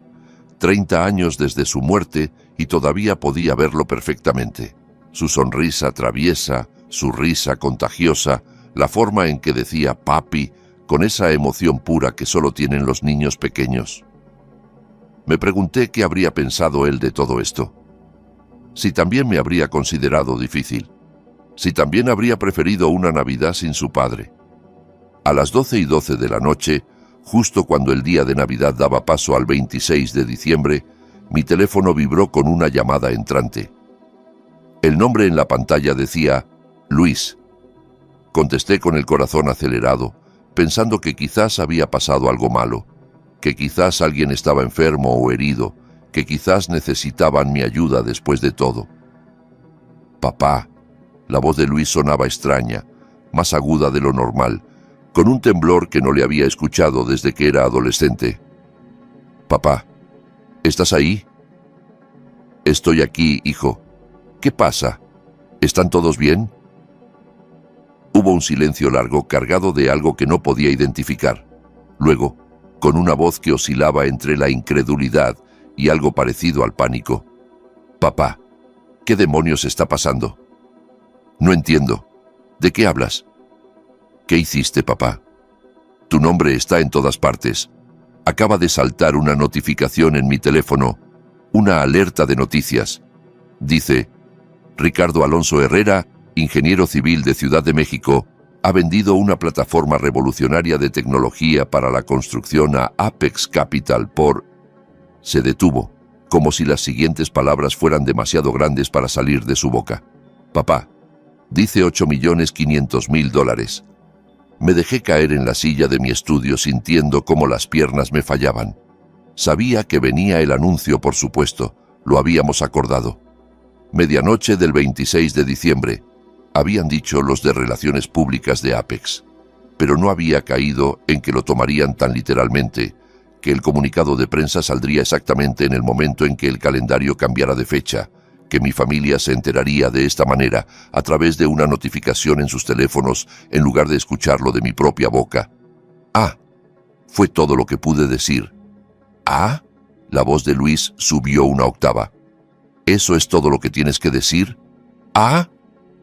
30 años desde su muerte y todavía podía verlo perfectamente. Su sonrisa traviesa, su risa contagiosa, la forma en que decía papi, con esa emoción pura que solo tienen los niños pequeños. Me pregunté qué habría pensado él de todo esto. Si también me habría considerado difícil. Si también habría preferido una Navidad sin su padre. A las 12:12 de la noche, justo cuando el día de Navidad daba paso al 26 de diciembre, mi teléfono vibró con una llamada entrante. El nombre en la pantalla decía Luis. Contesté con el corazón acelerado, pensando que quizás había pasado algo malo, que quizás alguien estaba enfermo o herido, que quizás necesitaban mi ayuda después de todo. Papá. La voz de Luis sonaba extraña, más aguda de lo normal, con un temblor que no le había escuchado desde que era adolescente. Papá, ¿estás ahí? Estoy aquí, hijo. ¿Qué pasa? ¿Están todos bien? Hubo un silencio largo cargado de algo que no podía identificar. Luego, con una voz que oscilaba entre la incredulidad y algo parecido al pánico. Papá, ¿qué demonios está pasando? No entiendo. ¿De qué hablas? ¿Qué hiciste, papá? Tu nombre está en todas partes. Acaba de saltar una notificación en mi teléfono, una alerta de noticias. Dice, Ricardo Alonso Herrera, ingeniero civil de Ciudad de México, Ha vendido una plataforma revolucionaria de tecnología para la construcción a Apex Capital por... Se detuvo, como si las siguientes palabras fueran demasiado grandes para salir de su boca. Papá, dice $8.500.000. Me dejé caer en la silla de mi estudio sintiendo cómo las piernas me fallaban. Sabía que venía el anuncio, por supuesto, lo habíamos acordado. Medianoche del 26 de diciembre, habían dicho los de Relaciones Públicas de Apex, pero no había caído en que lo tomarían tan literalmente, que el comunicado de prensa saldría exactamente en el momento en que el calendario cambiara de fecha, que mi familia se enteraría de esta manera, a través de una notificación en sus teléfonos, en lugar de escucharlo de mi propia boca. «Ah», fue todo lo que pude decir. «¿Ah?» La voz de Luis subió una octava. «¿Eso es todo lo que tienes que decir?» «¿Ah?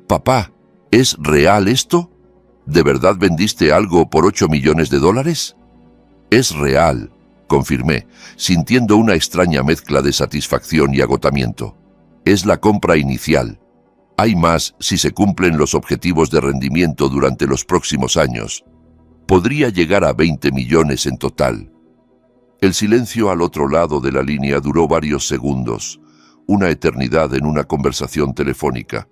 Papá, ¿es real esto? ¿De verdad vendiste algo por $8 millones? «Es real», confirmé, sintiendo una extraña mezcla de satisfacción y agotamiento. «Es la compra inicial. Hay más si se cumplen los objetivos de rendimiento durante los próximos años. Podría llegar a 20 millones en total». El silencio al otro lado de la línea duró varios segundos, una eternidad en una conversación telefónica.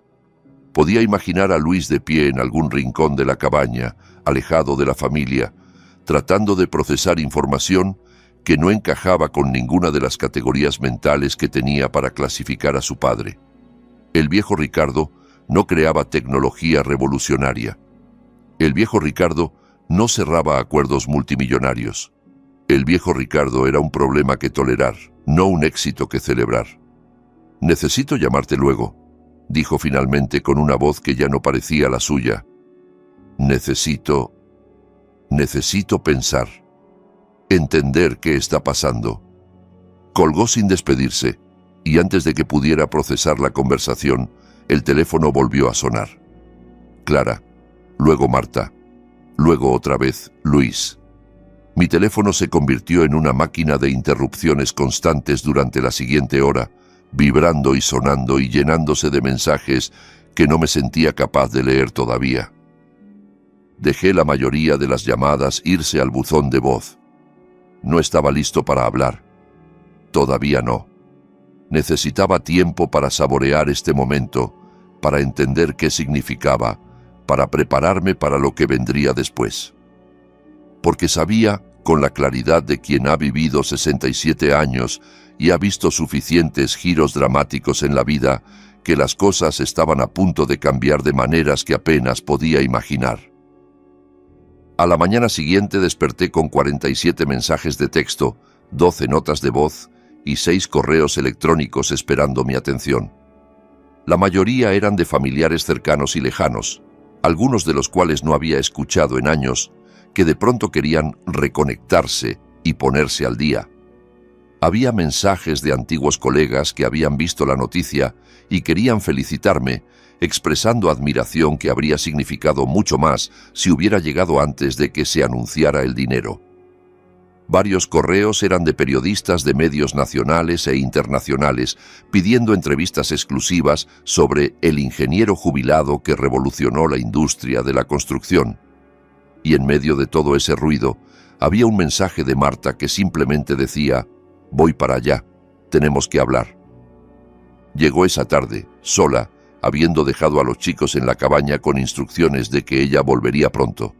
Podía imaginar a Luis de pie en algún rincón de la cabaña, alejado de la familia, tratando de procesar información que no encajaba con ninguna de las categorías mentales que tenía para clasificar a su padre. El viejo Ricardo no creaba tecnología revolucionaria. El viejo Ricardo no cerraba acuerdos multimillonarios. El viejo Ricardo era un problema que tolerar, no un éxito que celebrar. «Necesito llamarte luego», dijo finalmente con una voz que ya no parecía la suya. Necesito pensar. Entender qué está pasando». Colgó sin despedirse, y antes de que pudiera procesar la conversación, el teléfono volvió a sonar. Clara, luego Marta, luego otra vez Luis. Mi teléfono se convirtió en una máquina de interrupciones constantes durante la siguiente hora, vibrando y sonando y llenándose de mensajes que no me sentía capaz de leer todavía. Dejé la mayoría de las llamadas irse al buzón de voz. No estaba listo para hablar. Todavía no. Necesitaba tiempo para saborear este momento, para entender qué significaba, para prepararme para lo que vendría después. Porque sabía, con la claridad de quien ha vivido 67 años y ha visto suficientes giros dramáticos en la vida, que las cosas estaban a punto de cambiar de maneras que apenas podía imaginar. A la mañana siguiente desperté con 47 mensajes de texto, 12 notas de voz y 6 correos electrónicos esperando mi atención. La mayoría eran de familiares cercanos y lejanos, algunos de los cuales no había escuchado en años, que de pronto querían reconectarse y ponerse al día. Había mensajes de antiguos colegas que habían visto la noticia y querían felicitarme, expresando admiración que habría significado mucho más si hubiera llegado antes de que se anunciara el dinero. Varios correos eran de periodistas de medios nacionales e internacionales pidiendo entrevistas exclusivas sobre el ingeniero jubilado que revolucionó la industria de la construcción. Y en medio de todo ese ruido, había un mensaje de Marta que simplemente decía: «Voy para allá, tenemos que hablar». Llegó esa tarde, sola, habiendo dejado a los chicos en la cabaña con instrucciones de que ella volvería pronto.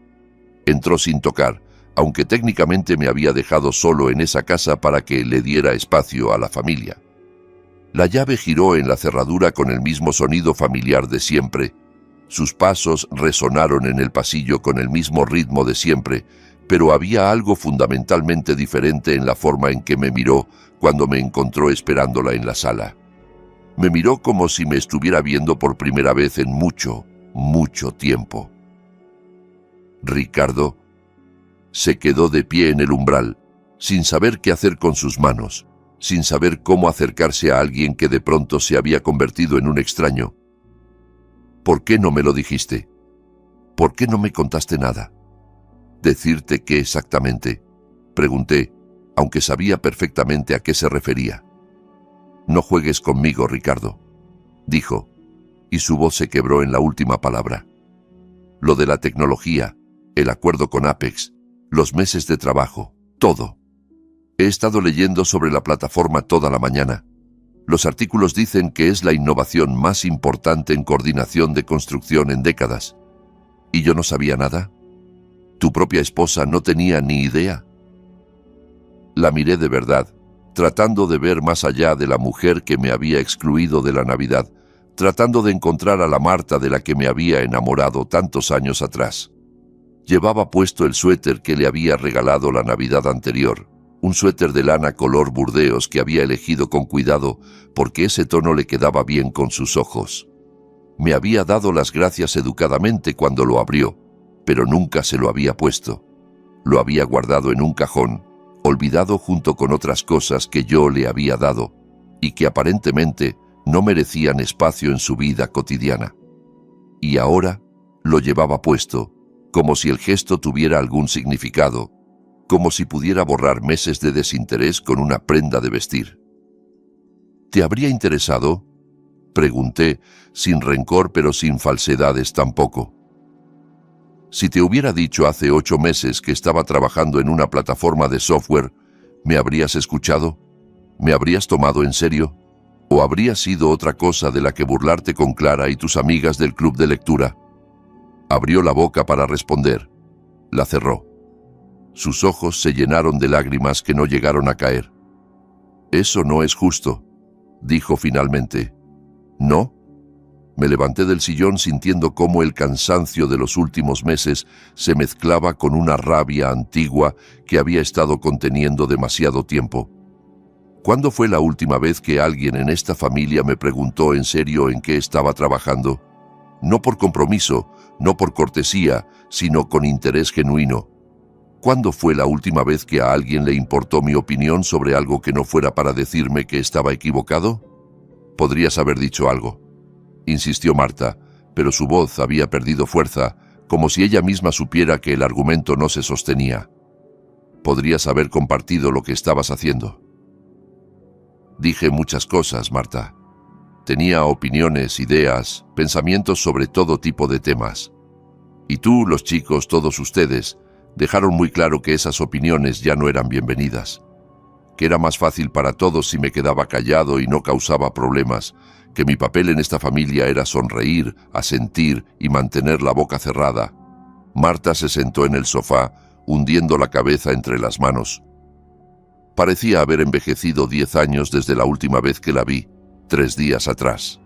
Entró sin tocar, aunque técnicamente me había dejado solo en esa casa para que le diera espacio a la familia. La llave giró en la cerradura con el mismo sonido familiar de siempre. Sus pasos resonaron en el pasillo con el mismo ritmo de siempre, pero había algo fundamentalmente diferente en la forma en que me miró cuando me encontró esperándola en la sala. Me miró como si me estuviera viendo por primera vez en mucho, mucho tiempo. Ricardo se quedó de pie en el umbral, sin saber qué hacer con sus manos, sin saber cómo acercarse a alguien que de pronto se había convertido en un extraño. «¿Por qué no me lo dijiste? ¿Por qué no me contaste nada?» «¿Decirte qué exactamente?», pregunté, aunque sabía perfectamente a qué se refería. «No juegues conmigo, Ricardo», dijo, y su voz se quebró en la última palabra. Lo de la tecnología, el acuerdo con Apex, los meses de trabajo, todo. He estado leyendo sobre la plataforma toda la mañana. Los artículos dicen que es la innovación más importante en coordinación de construcción en décadas. ¿Y yo no sabía nada? ¿Tu propia esposa no tenía ni idea? La miré de verdad, tratando de ver más allá de la mujer que me había excluido de la Navidad, tratando de encontrar a la Marta de la que me había enamorado tantos años atrás. Llevaba puesto el suéter que le había regalado la Navidad anterior, un suéter de lana color burdeos que había elegido con cuidado porque ese tono le quedaba bien con sus ojos. Me había dado las gracias educadamente cuando lo abrió, pero nunca se lo había puesto. Lo había guardado en un cajón, olvidado junto con otras cosas que yo le había dado y que aparentemente no merecían espacio en su vida cotidiana. Y ahora lo llevaba puesto, como si el gesto tuviera algún significado, como si pudiera borrar meses de desinterés con una prenda de vestir. ¿Te habría interesado?, pregunté, sin rencor pero sin falsedades tampoco. Si te hubiera dicho hace 8 meses que estaba trabajando en una plataforma de software, ¿me habrías escuchado? ¿Me habrías tomado en serio? ¿O habría sido otra cosa de la que burlarte con Clara y tus amigas del club de lectura? Abrió la boca para responder. La cerró. Sus ojos se llenaron de lágrimas que no llegaron a caer. «Eso no es justo», dijo finalmente. «¿No?» Me levanté del sillón sintiendo cómo el cansancio de los últimos meses se mezclaba con una rabia antigua que había estado conteniendo demasiado tiempo. ¿Cuándo fue la última vez que alguien en esta familia me preguntó en serio en qué estaba trabajando? No por compromiso, no por cortesía, sino con interés genuino. ¿Cuándo fue la última vez que a alguien le importó mi opinión sobre algo que no fuera para decirme que estaba equivocado? Podrías haber dicho algo, insistió Marta, pero su voz había perdido fuerza, como si ella misma supiera que el argumento no se sostenía. Podrías haber compartido lo que estabas haciendo. Dije muchas cosas, Marta. Tenía opiniones, ideas, pensamientos sobre todo tipo de temas. Y tú, los chicos, todos ustedes, dejaron muy claro que esas opiniones ya no eran bienvenidas, que era más fácil para todos si me quedaba callado y no causaba problemas, que mi papel en esta familia era sonreír, asentir y mantener la boca cerrada. Marta se sentó en el sofá, hundiendo la cabeza entre las manos. Parecía haber envejecido 10 años desde la última vez que la vi, 3 días atrás.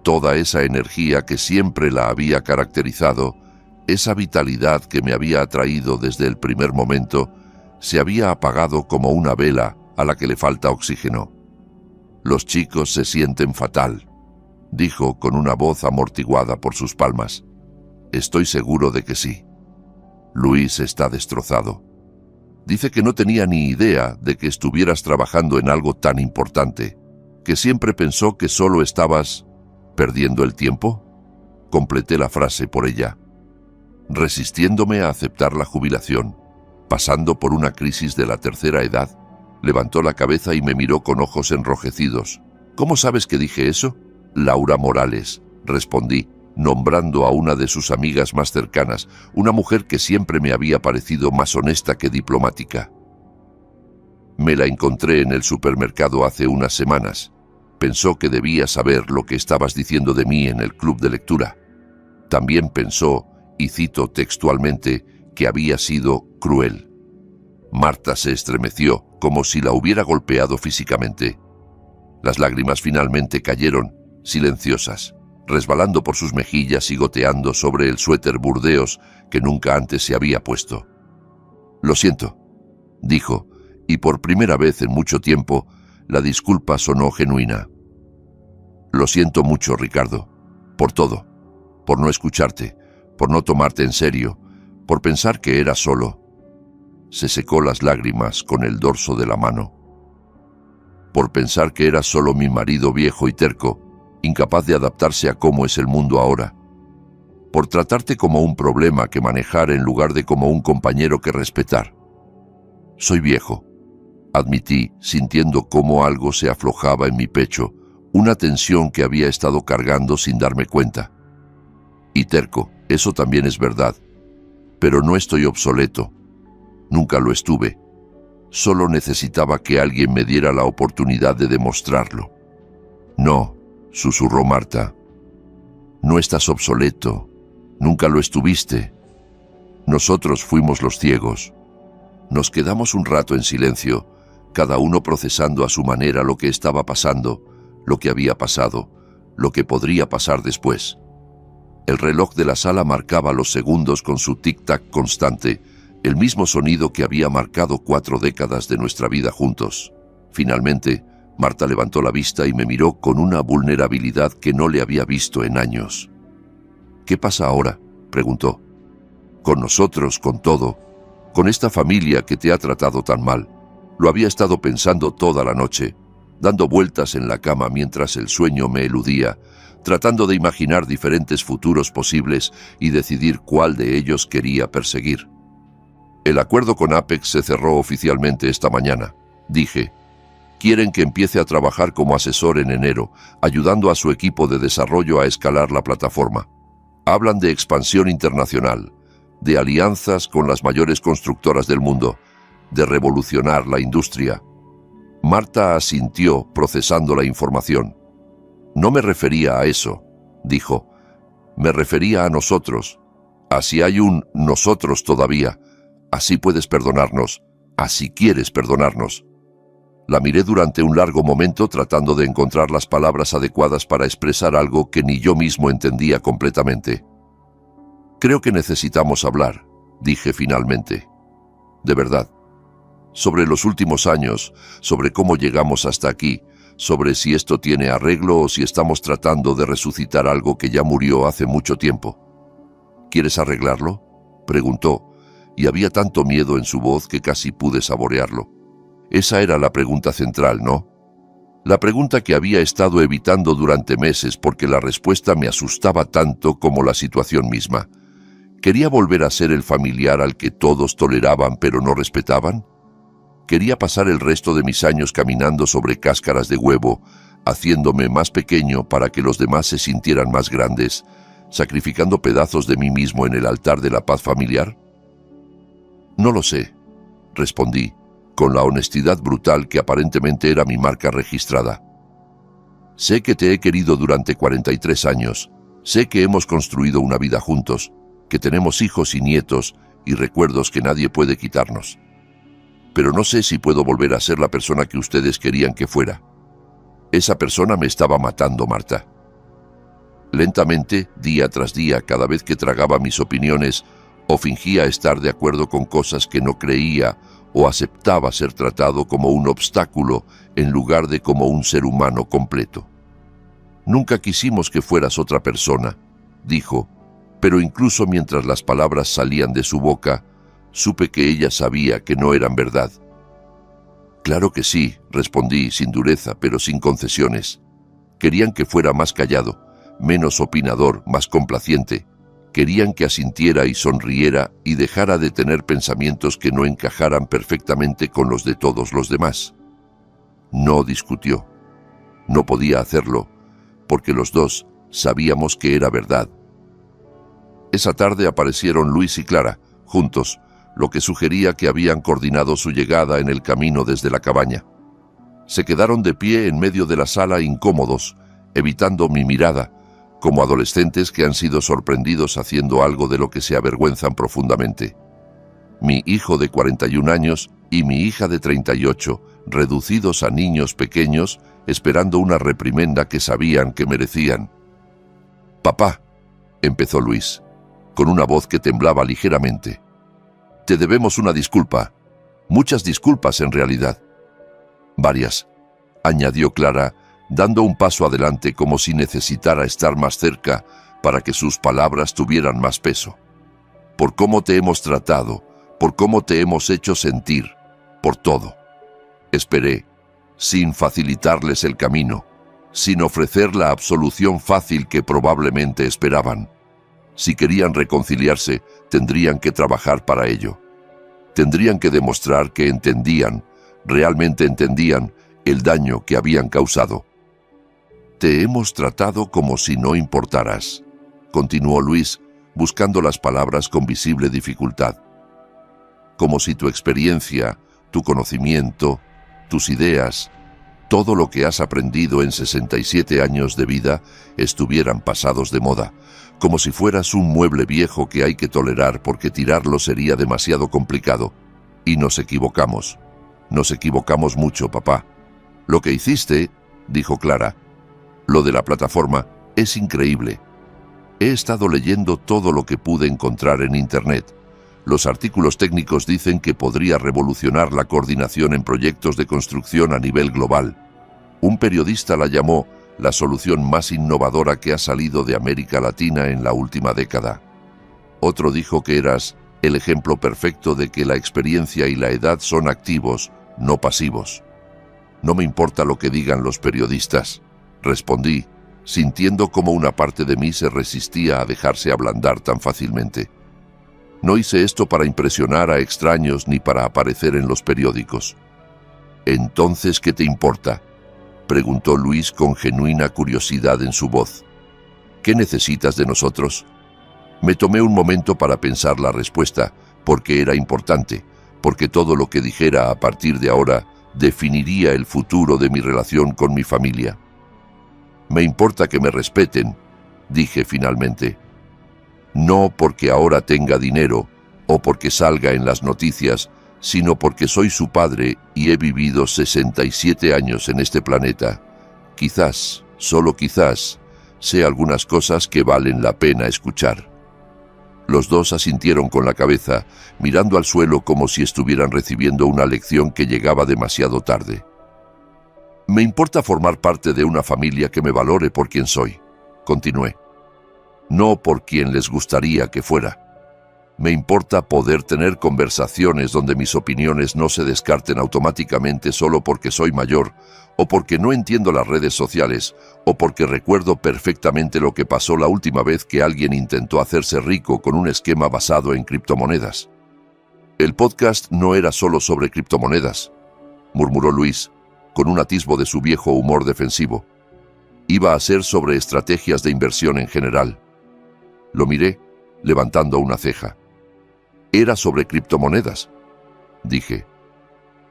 Toda esa energía que siempre la había caracterizado, esa vitalidad que me había atraído desde el primer momento, se había apagado como una vela a la que le falta oxígeno. «Los chicos se sienten fatal», dijo con una voz amortiguada por sus palmas. «Estoy seguro de que sí. Luis está destrozado. Dice que no tenía ni idea de que estuvieras trabajando en algo tan importante, que siempre pensó que solo estabas perdiendo el tiempo». Completé la frase por ella. Resistiéndome a aceptar la jubilación, pasando por una crisis de la tercera edad, levantó la cabeza y me miró con ojos enrojecidos. «¿Cómo sabes que dije eso?» «Laura Morales», respondí, nombrando a una de sus amigas más cercanas, una mujer que siempre me había parecido más honesta que diplomática. «Me la encontré en el supermercado hace unas semanas. Pensó que debía saber lo que estabas diciendo de mí en el club de lectura. También pensó, y cito textualmente, que había sido cruel». Marta se estremeció, como si la hubiera golpeado físicamente. Las lágrimas finalmente cayeron, silenciosas, resbalando por sus mejillas y goteando sobre el suéter burdeos que nunca antes se había puesto. «Lo siento», dijo, y por primera vez en mucho tiempo la disculpa sonó genuina. «Lo siento mucho, Ricardo, por todo, por no escucharte, por no tomarte en serio, por pensar que era solo». Se secó las lágrimas con el dorso de la mano. «Por pensar que era solo mi marido viejo y terco, incapaz de adaptarse a cómo es el mundo ahora. Por tratarte como un problema que manejar en lugar de como un compañero que respetar. Soy viejo», admití, sintiendo cómo algo se aflojaba en mi pecho, una tensión que había estado cargando sin darme cuenta. «Y terco», Eso también es verdad. Pero no estoy obsoleto. Nunca lo estuve. Solo necesitaba que alguien me diera la oportunidad de demostrarlo. No, susurró Marta. No estás obsoleto. Nunca lo estuviste. Nosotros fuimos los ciegos. Nos quedamos un rato en silencio, cada uno procesando a su manera lo que estaba pasando, lo que había pasado, lo que podría pasar después. El reloj de la sala marcaba los segundos con su tic-tac constante, el mismo sonido que había marcado 4 décadas de nuestra vida juntos. Finalmente, Marta levantó la vista y me miró con una vulnerabilidad que no le había visto en años. «¿Qué pasa ahora?», preguntó. «Con nosotros, con todo, con esta familia que te ha tratado tan mal». Lo había estado pensando toda la noche, dando vueltas en la cama mientras el sueño me eludía, tratando de imaginar diferentes futuros posibles y decidir cuál de ellos quería perseguir. «El acuerdo con Apex se cerró oficialmente esta mañana», dije. «Quieren que empiece a trabajar como asesor en enero, ayudando a su equipo de desarrollo a escalar la plataforma. Hablan de expansión internacional, de alianzas con las mayores constructoras del mundo, de revolucionar la industria». Marta asintió, procesando la información. «No me refería a eso», dijo. «Me refería a nosotros. Así hay un nosotros todavía. Así puedes perdonarnos. Así quieres perdonarnos». La miré durante un largo momento tratando de encontrar las palabras adecuadas para expresar algo que ni yo mismo entendía completamente. «Creo que necesitamos hablar», dije finalmente. «De verdad. Sobre los últimos años, sobre cómo llegamos hasta aquí, sobre si esto tiene arreglo o si estamos tratando de resucitar algo que ya murió hace mucho tiempo». «¿Quieres arreglarlo?», preguntó, y había tanto miedo en su voz que casi pude saborearlo. Esa era la pregunta central, ¿no? La pregunta que había estado evitando durante meses porque la respuesta me asustaba tanto como la situación misma. ¿Quería volver a ser el familiar al que todos toleraban pero no respetaban? ¿Quería pasar el resto de mis años caminando sobre cáscaras de huevo, haciéndome más pequeño para que los demás se sintieran más grandes, sacrificando pedazos de mí mismo en el altar de la paz familiar? «No lo sé», respondí, con la honestidad brutal que aparentemente era mi marca registrada. «Sé que te he querido durante 43 años, sé que hemos construido una vida juntos, que tenemos hijos y nietos y recuerdos que nadie puede quitarnos. Pero no sé si puedo volver a ser la persona que ustedes querían que fuera. Esa persona me estaba matando, Marta». Lentamente, día tras día, cada vez que tragaba mis opiniones o fingía estar de acuerdo con cosas que no creía o aceptaba ser tratado como un obstáculo en lugar de como un ser humano completo. «Nunca quisimos que fueras otra persona», dijo, pero incluso mientras las palabras salían de su boca, supe que ella sabía que no eran verdad. «Claro que sí», respondí sin dureza, pero sin concesiones. «Querían que fuera más callado, menos opinador, más complaciente. Querían que asintiera y sonriera y dejara de tener pensamientos que no encajaran perfectamente con los de todos los demás». No discutió. No podía hacerlo, porque los dos sabíamos que era verdad. Esa tarde aparecieron Luis y Clara, juntos, lo que sugería que habían coordinado su llegada en el camino desde la cabaña. Se quedaron de pie en medio de la sala incómodos, evitando mi mirada, como adolescentes que han sido sorprendidos haciendo algo de lo que se avergüenzan profundamente. Mi hijo de 41 años y mi hija de 38, reducidos a niños pequeños, esperando una reprimenda que sabían que merecían. «Papá», empezó Luis, con una voz que temblaba ligeramente. «Te debemos una disculpa. Muchas disculpas en realidad». «Varias», añadió Clara, dando un paso adelante como si necesitara estar más cerca para que sus palabras tuvieran más peso. «Por cómo te hemos tratado, por cómo te hemos hecho sentir, por todo». Esperé, sin facilitarles el camino, sin ofrecer la absolución fácil que probablemente esperaban. Si querían reconciliarse, tendrían que trabajar para ello. Tendrían que demostrar que entendían, realmente entendían, el daño que habían causado. «Te hemos tratado como si no importaras», continuó Luis, buscando las palabras con visible dificultad. Como si tu experiencia, tu conocimiento, tus ideas, todo lo que has aprendido en 67 años de vida estuvieran pasados de moda, como si fueras un mueble viejo que hay que tolerar porque tirarlo sería demasiado complicado. Y nos equivocamos. Nos equivocamos mucho, papá. Lo que hiciste, dijo Clara, lo de la plataforma, es increíble. He estado leyendo todo lo que pude encontrar en Internet. Los artículos técnicos dicen que podría revolucionar la coordinación en proyectos de construcción a nivel global. Un periodista la llamó la solución más innovadora que ha salido de América Latina en la última década. Otro dijo que eras el ejemplo perfecto de que la experiencia y la edad son activos, no pasivos. No me importa lo que digan los periodistas, respondí, sintiendo cómo una parte de mí se resistía a dejarse ablandar tan fácilmente. No hice esto para impresionar a extraños ni para aparecer en los periódicos. «¿Entonces qué te importa?», preguntó Luis con genuina curiosidad en su voz. «¿Qué necesitas de nosotros?». Me tomé un momento para pensar la respuesta, porque era importante, porque todo lo que dijera a partir de ahora definiría el futuro de mi relación con mi familia. «Me importa que me respeten», dije finalmente. «No porque ahora tenga dinero o porque salga en las noticias, sino porque soy su padre y he vivido 67 años en este planeta. Quizás, solo quizás, sé algunas cosas que valen la pena escuchar». Los dos asintieron con la cabeza, mirando al suelo como si estuvieran recibiendo una lección que llegaba demasiado tarde. «Me importa formar parte de una familia que me valore por quien soy», continué. «No por quien les gustaría que fuera. Me importa poder tener conversaciones donde mis opiniones no se descarten automáticamente solo porque soy mayor, o porque no entiendo las redes sociales, o porque recuerdo perfectamente lo que pasó la última vez que alguien intentó hacerse rico con un esquema basado en criptomonedas». «El podcast no era solo sobre criptomonedas», murmuró Luis, con un atisbo de su viejo humor defensivo. «Iba a ser sobre estrategias de inversión en general». Lo miré, levantando una ceja. «Era sobre criptomonedas», dije.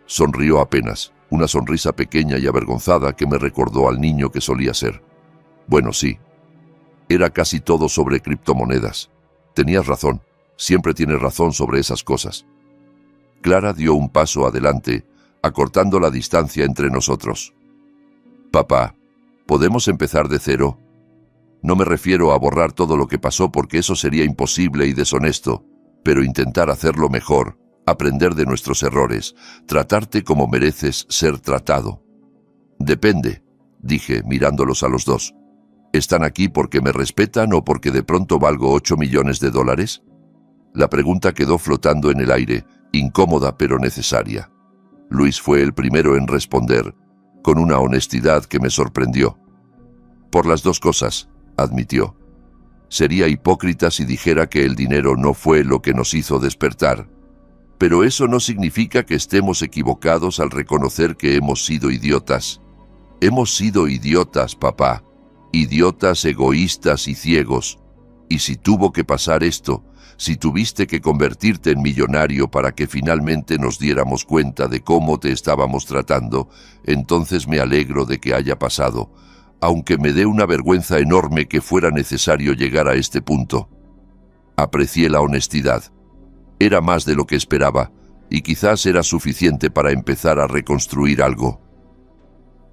Sonrió apenas, una sonrisa pequeña y avergonzada que me recordó al niño que solía ser. «Bueno, sí. Era casi todo sobre criptomonedas. Tenías razón, siempre tienes razón sobre esas cosas». Clara dio un paso adelante, acortando la distancia entre nosotros. «Papá, ¿podemos empezar de cero? No me refiero a borrar todo lo que pasó porque eso sería imposible y deshonesto, pero intentar hacerlo mejor, aprender de nuestros errores, tratarte como mereces ser tratado». «Depende», dije mirándolos a los dos. «¿Están aquí porque me respetan o porque de pronto valgo 8 millones de dólares?» La pregunta quedó flotando en el aire, incómoda pero necesaria. Luis fue el primero en responder, con una honestidad que me sorprendió. «Por las dos cosas», admitió. «Sería hipócrita si dijera que el dinero no fue lo que nos hizo despertar. Pero eso no significa que estemos equivocados al reconocer que hemos sido idiotas. Hemos sido idiotas, papá. Idiotas egoístas y ciegos. Y si tuvo que pasar esto, si tuviste que convertirte en millonario para que finalmente nos diéramos cuenta de cómo te estábamos tratando, entonces me alegro de que haya pasado, aunque me dé una vergüenza enorme que fuera necesario llegar a este punto». Aprecié la honestidad. Era más de lo que esperaba, y quizás era suficiente para empezar a reconstruir algo.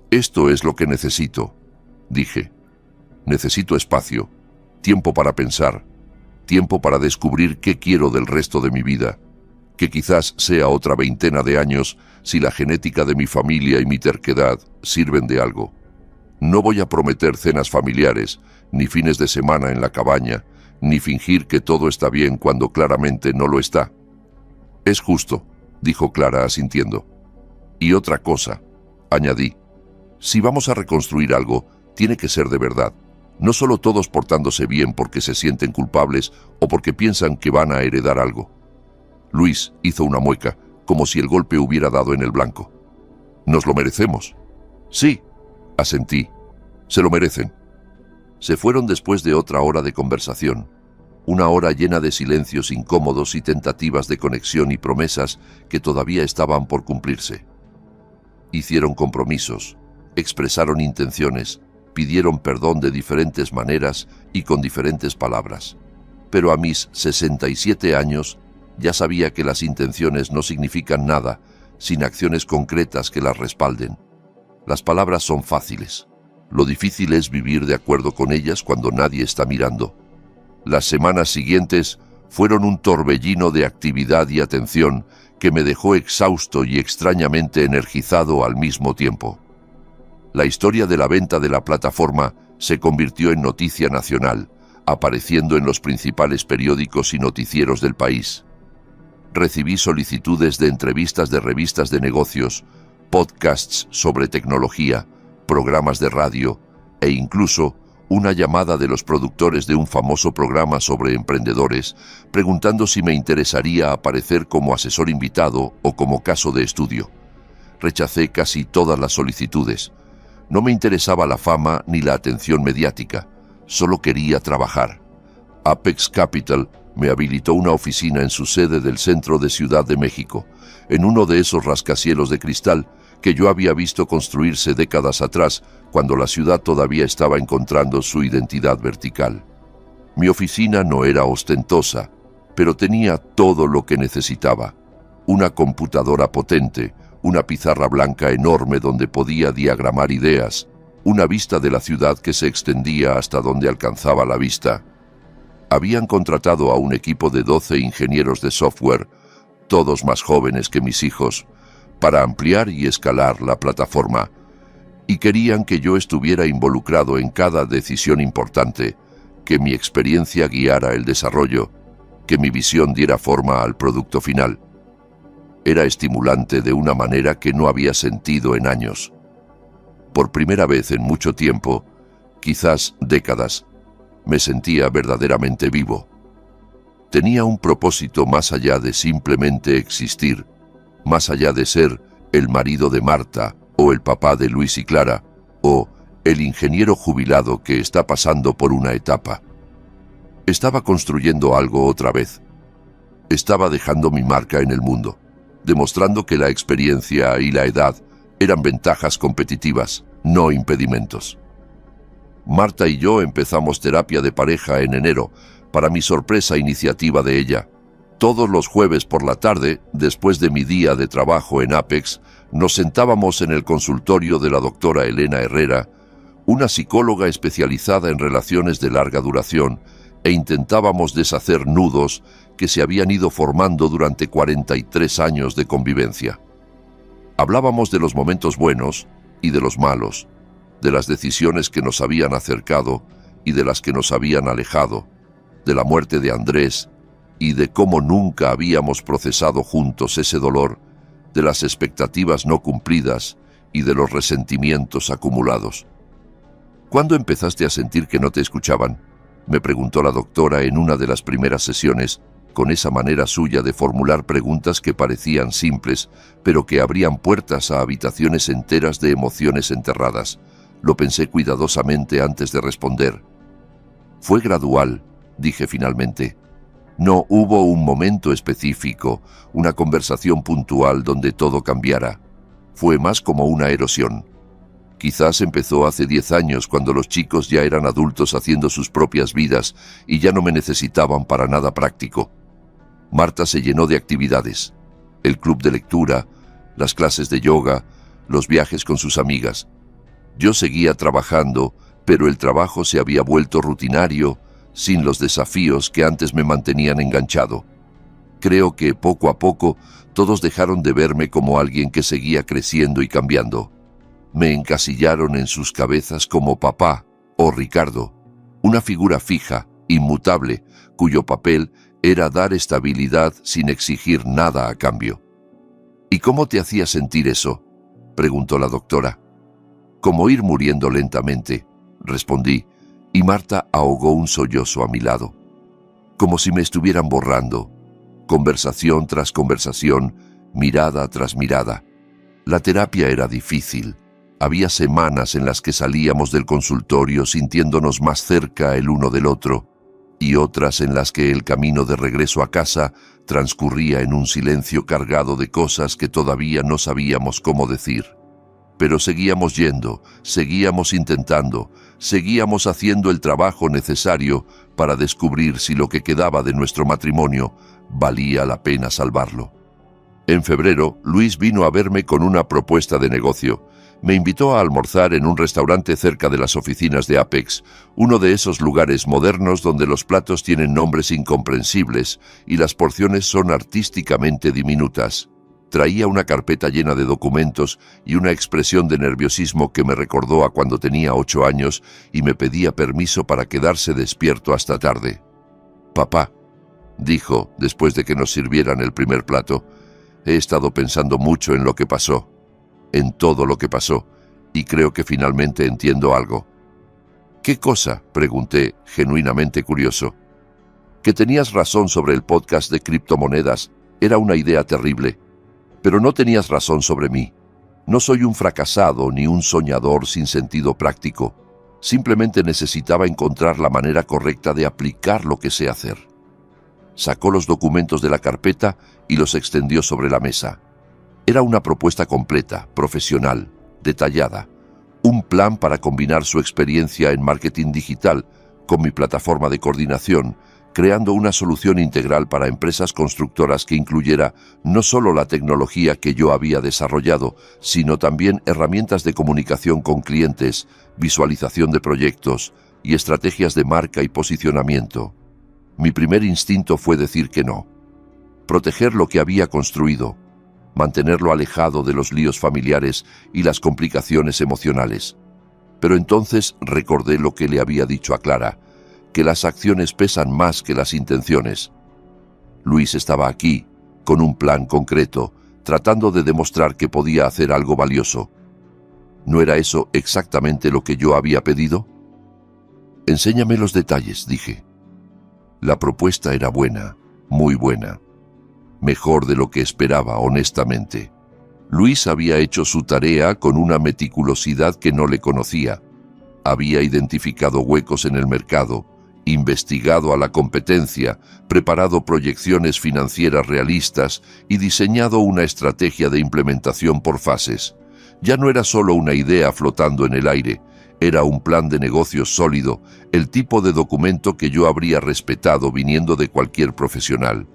«Esto es lo que necesito», dije. «Necesito espacio, tiempo para pensar, tiempo para descubrir qué quiero del resto de mi vida, que quizás sea otra 20 de años si la genética de mi familia y mi terquedad sirven de algo. No voy a prometer cenas familiares, ni fines de semana en la cabaña, ni fingir que todo está bien cuando claramente no lo está». «Es justo», dijo Clara asintiendo. «Y otra cosa», añadí, «si vamos a reconstruir algo, tiene que ser de verdad, no solo todos portándose bien porque se sienten culpables o porque piensan que van a heredar algo». Luis hizo una mueca, como si el golpe hubiera dado en el blanco. «¿Nos lo merecemos?» «Sí», asentí. «Se lo merecen». Se fueron después de otra hora de conversación. Una hora llena de silencios incómodos y tentativas de conexión y promesas que todavía estaban por cumplirse. Hicieron compromisos, expresaron intenciones, pidieron perdón de diferentes maneras y con diferentes palabras. Pero a mis 67 años ya sabía que las intenciones no significan nada sin acciones concretas que las respalden. Las palabras son fáciles. Lo difícil es vivir de acuerdo con ellas cuando nadie está mirando. Las semanas siguientes fueron un torbellino de actividad y atención que me dejó exhausto y extrañamente energizado al mismo tiempo. La historia de la venta de la plataforma se convirtió en noticia nacional, apareciendo en los principales periódicos y noticieros del país. Recibí solicitudes de entrevistas de revistas de negocios, podcasts sobre tecnología, programas de radio e incluso una llamada de los productores de un famoso programa sobre emprendedores preguntando si me interesaría aparecer como asesor invitado o como caso de estudio. Rechacé casi todas las solicitudes. No me interesaba la fama ni la atención mediática, solo quería trabajar. Apex Capital me habilitó una oficina en su sede del centro de Ciudad de México, en uno de esos rascacielos de cristal que yo había visto construirse décadas atrás, cuando la ciudad todavía estaba encontrando su identidad vertical. Mi oficina no era ostentosa, pero tenía todo lo que necesitaba. Una computadora potente, una pizarra blanca enorme donde podía diagramar ideas, una vista de la ciudad que se extendía hasta donde alcanzaba la vista. Habían contratado a un equipo de 12 ingenieros de software, todos más jóvenes que mis hijos, para ampliar y escalar la plataforma, y querían que yo estuviera involucrado en cada decisión importante, que mi experiencia guiara el desarrollo, que mi visión diera forma al producto final. Era estimulante de una manera que no había sentido en años. Por primera vez en mucho tiempo, quizás décadas, me sentía verdaderamente vivo. Tenía un propósito más allá de simplemente existir, más allá de ser el marido de Marta, o el papá de Luis y Clara, o el ingeniero jubilado que está pasando por una etapa. Estaba construyendo algo otra vez. Estaba dejando mi marca en el mundo, demostrando que la experiencia y la edad eran ventajas competitivas, no impedimentos. Marta y yo empezamos terapia de pareja en enero, para mi sorpresa iniciativa de ella. Todos los jueves por la tarde, después de mi día de trabajo en Apex, nos sentábamos en el consultorio de la doctora Elena Herrera, una psicóloga especializada en relaciones de larga duración, e intentábamos deshacer nudos que se habían ido formando durante 43 años de convivencia. Hablábamos de los momentos buenos y de los malos, de las decisiones que nos habían acercado y de las que nos habían alejado, de la muerte de Andrés y de cómo nunca habíamos procesado juntos ese dolor, de las expectativas no cumplidas y de los resentimientos acumulados. ¿Cuándo empezaste a sentir que no te escuchaban?, me preguntó la doctora en una de las primeras sesiones, con esa manera suya de formular preguntas que parecían simples, pero que abrían puertas a habitaciones enteras de emociones enterradas. Lo pensé cuidadosamente antes de responder. Fue gradual, dije finalmente. No hubo un momento específico, una conversación puntual donde todo cambiara. Fue más como una erosión. Quizás empezó hace 10 años, cuando los chicos ya eran adultos haciendo sus propias vidas y ya no me necesitaban para nada práctico. Marta se llenó de actividades: el club de lectura, las clases de yoga, los viajes con sus amigas. Yo seguía trabajando, pero el trabajo se había vuelto rutinario, sin los desafíos que antes me mantenían enganchado. Creo que poco a poco todos dejaron de verme como alguien que seguía creciendo y cambiando. Me encasillaron en sus cabezas como papá o Ricardo, una figura fija, inmutable, cuyo papel era dar estabilidad sin exigir nada a cambio. ¿Y cómo te hacía sentir eso?, preguntó la doctora. Como ir muriendo lentamente, respondí, y Marta ahogó un sollozo a mi lado. Como si me estuvieran borrando, conversación tras conversación, mirada tras mirada. La terapia era difícil. Había semanas en las que salíamos del consultorio sintiéndonos más cerca el uno del otro, y otras en las que el camino de regreso a casa transcurría en un silencio cargado de cosas que todavía no sabíamos cómo decir. Pero seguíamos yendo, seguíamos intentando, seguíamos haciendo el trabajo necesario para descubrir si lo que quedaba de nuestro matrimonio valía la pena salvarlo. En febrero, Luis vino a verme con una propuesta de negocio. Me invitó a almorzar en un restaurante cerca de las oficinas de Apex, uno de esos lugares modernos donde los platos tienen nombres incomprensibles y las porciones son artísticamente diminutas. Traía una carpeta llena de documentos y una expresión de nerviosismo que me recordó a cuando tenía 8 años y me pedía permiso para quedarse despierto hasta tarde. «Papá», dijo después de que nos sirvieran el primer plato, «he estado pensando mucho en lo que pasó, en todo lo que pasó, y creo que finalmente entiendo algo». «¿Qué cosa?», pregunté, genuinamente curioso. «Que tenías razón sobre el podcast de criptomonedas. Era una idea terrible. Pero no tenías razón sobre mí. No soy un fracasado ni un soñador sin sentido práctico. Simplemente necesitaba encontrar la manera correcta de aplicar lo que sé hacer». Sacó los documentos de la carpeta y los extendió sobre la mesa. Era una propuesta completa, profesional, detallada. Un plan para combinar su experiencia en marketing digital con mi plataforma de coordinación, creando una solución integral para empresas constructoras que incluyera no solo la tecnología que yo había desarrollado, sino también herramientas de comunicación con clientes, visualización de proyectos y estrategias de marca y posicionamiento. Mi primer instinto fue decir que no. Proteger lo que había construido, mantenerlo alejado de los líos familiares y las complicaciones emocionales. Pero entonces recordé lo que le había dicho a Clara, que las acciones pesan más que las intenciones. Luis estaba aquí, con un plan concreto, tratando de demostrar que podía hacer algo valioso. ¿No era eso exactamente lo que yo había pedido? «Enséñame los detalles», dije. La propuesta era buena, muy buena. Mejor de lo que esperaba, honestamente. Luis había hecho su tarea con una meticulosidad que no le conocía. Había identificado huecos en el mercado, investigado a la competencia, preparado proyecciones financieras realistas y diseñado una estrategia de implementación por fases. Ya no era solo una idea flotando en el aire, era un plan de negocios sólido, el tipo de documento que yo habría respetado viniendo de cualquier profesional.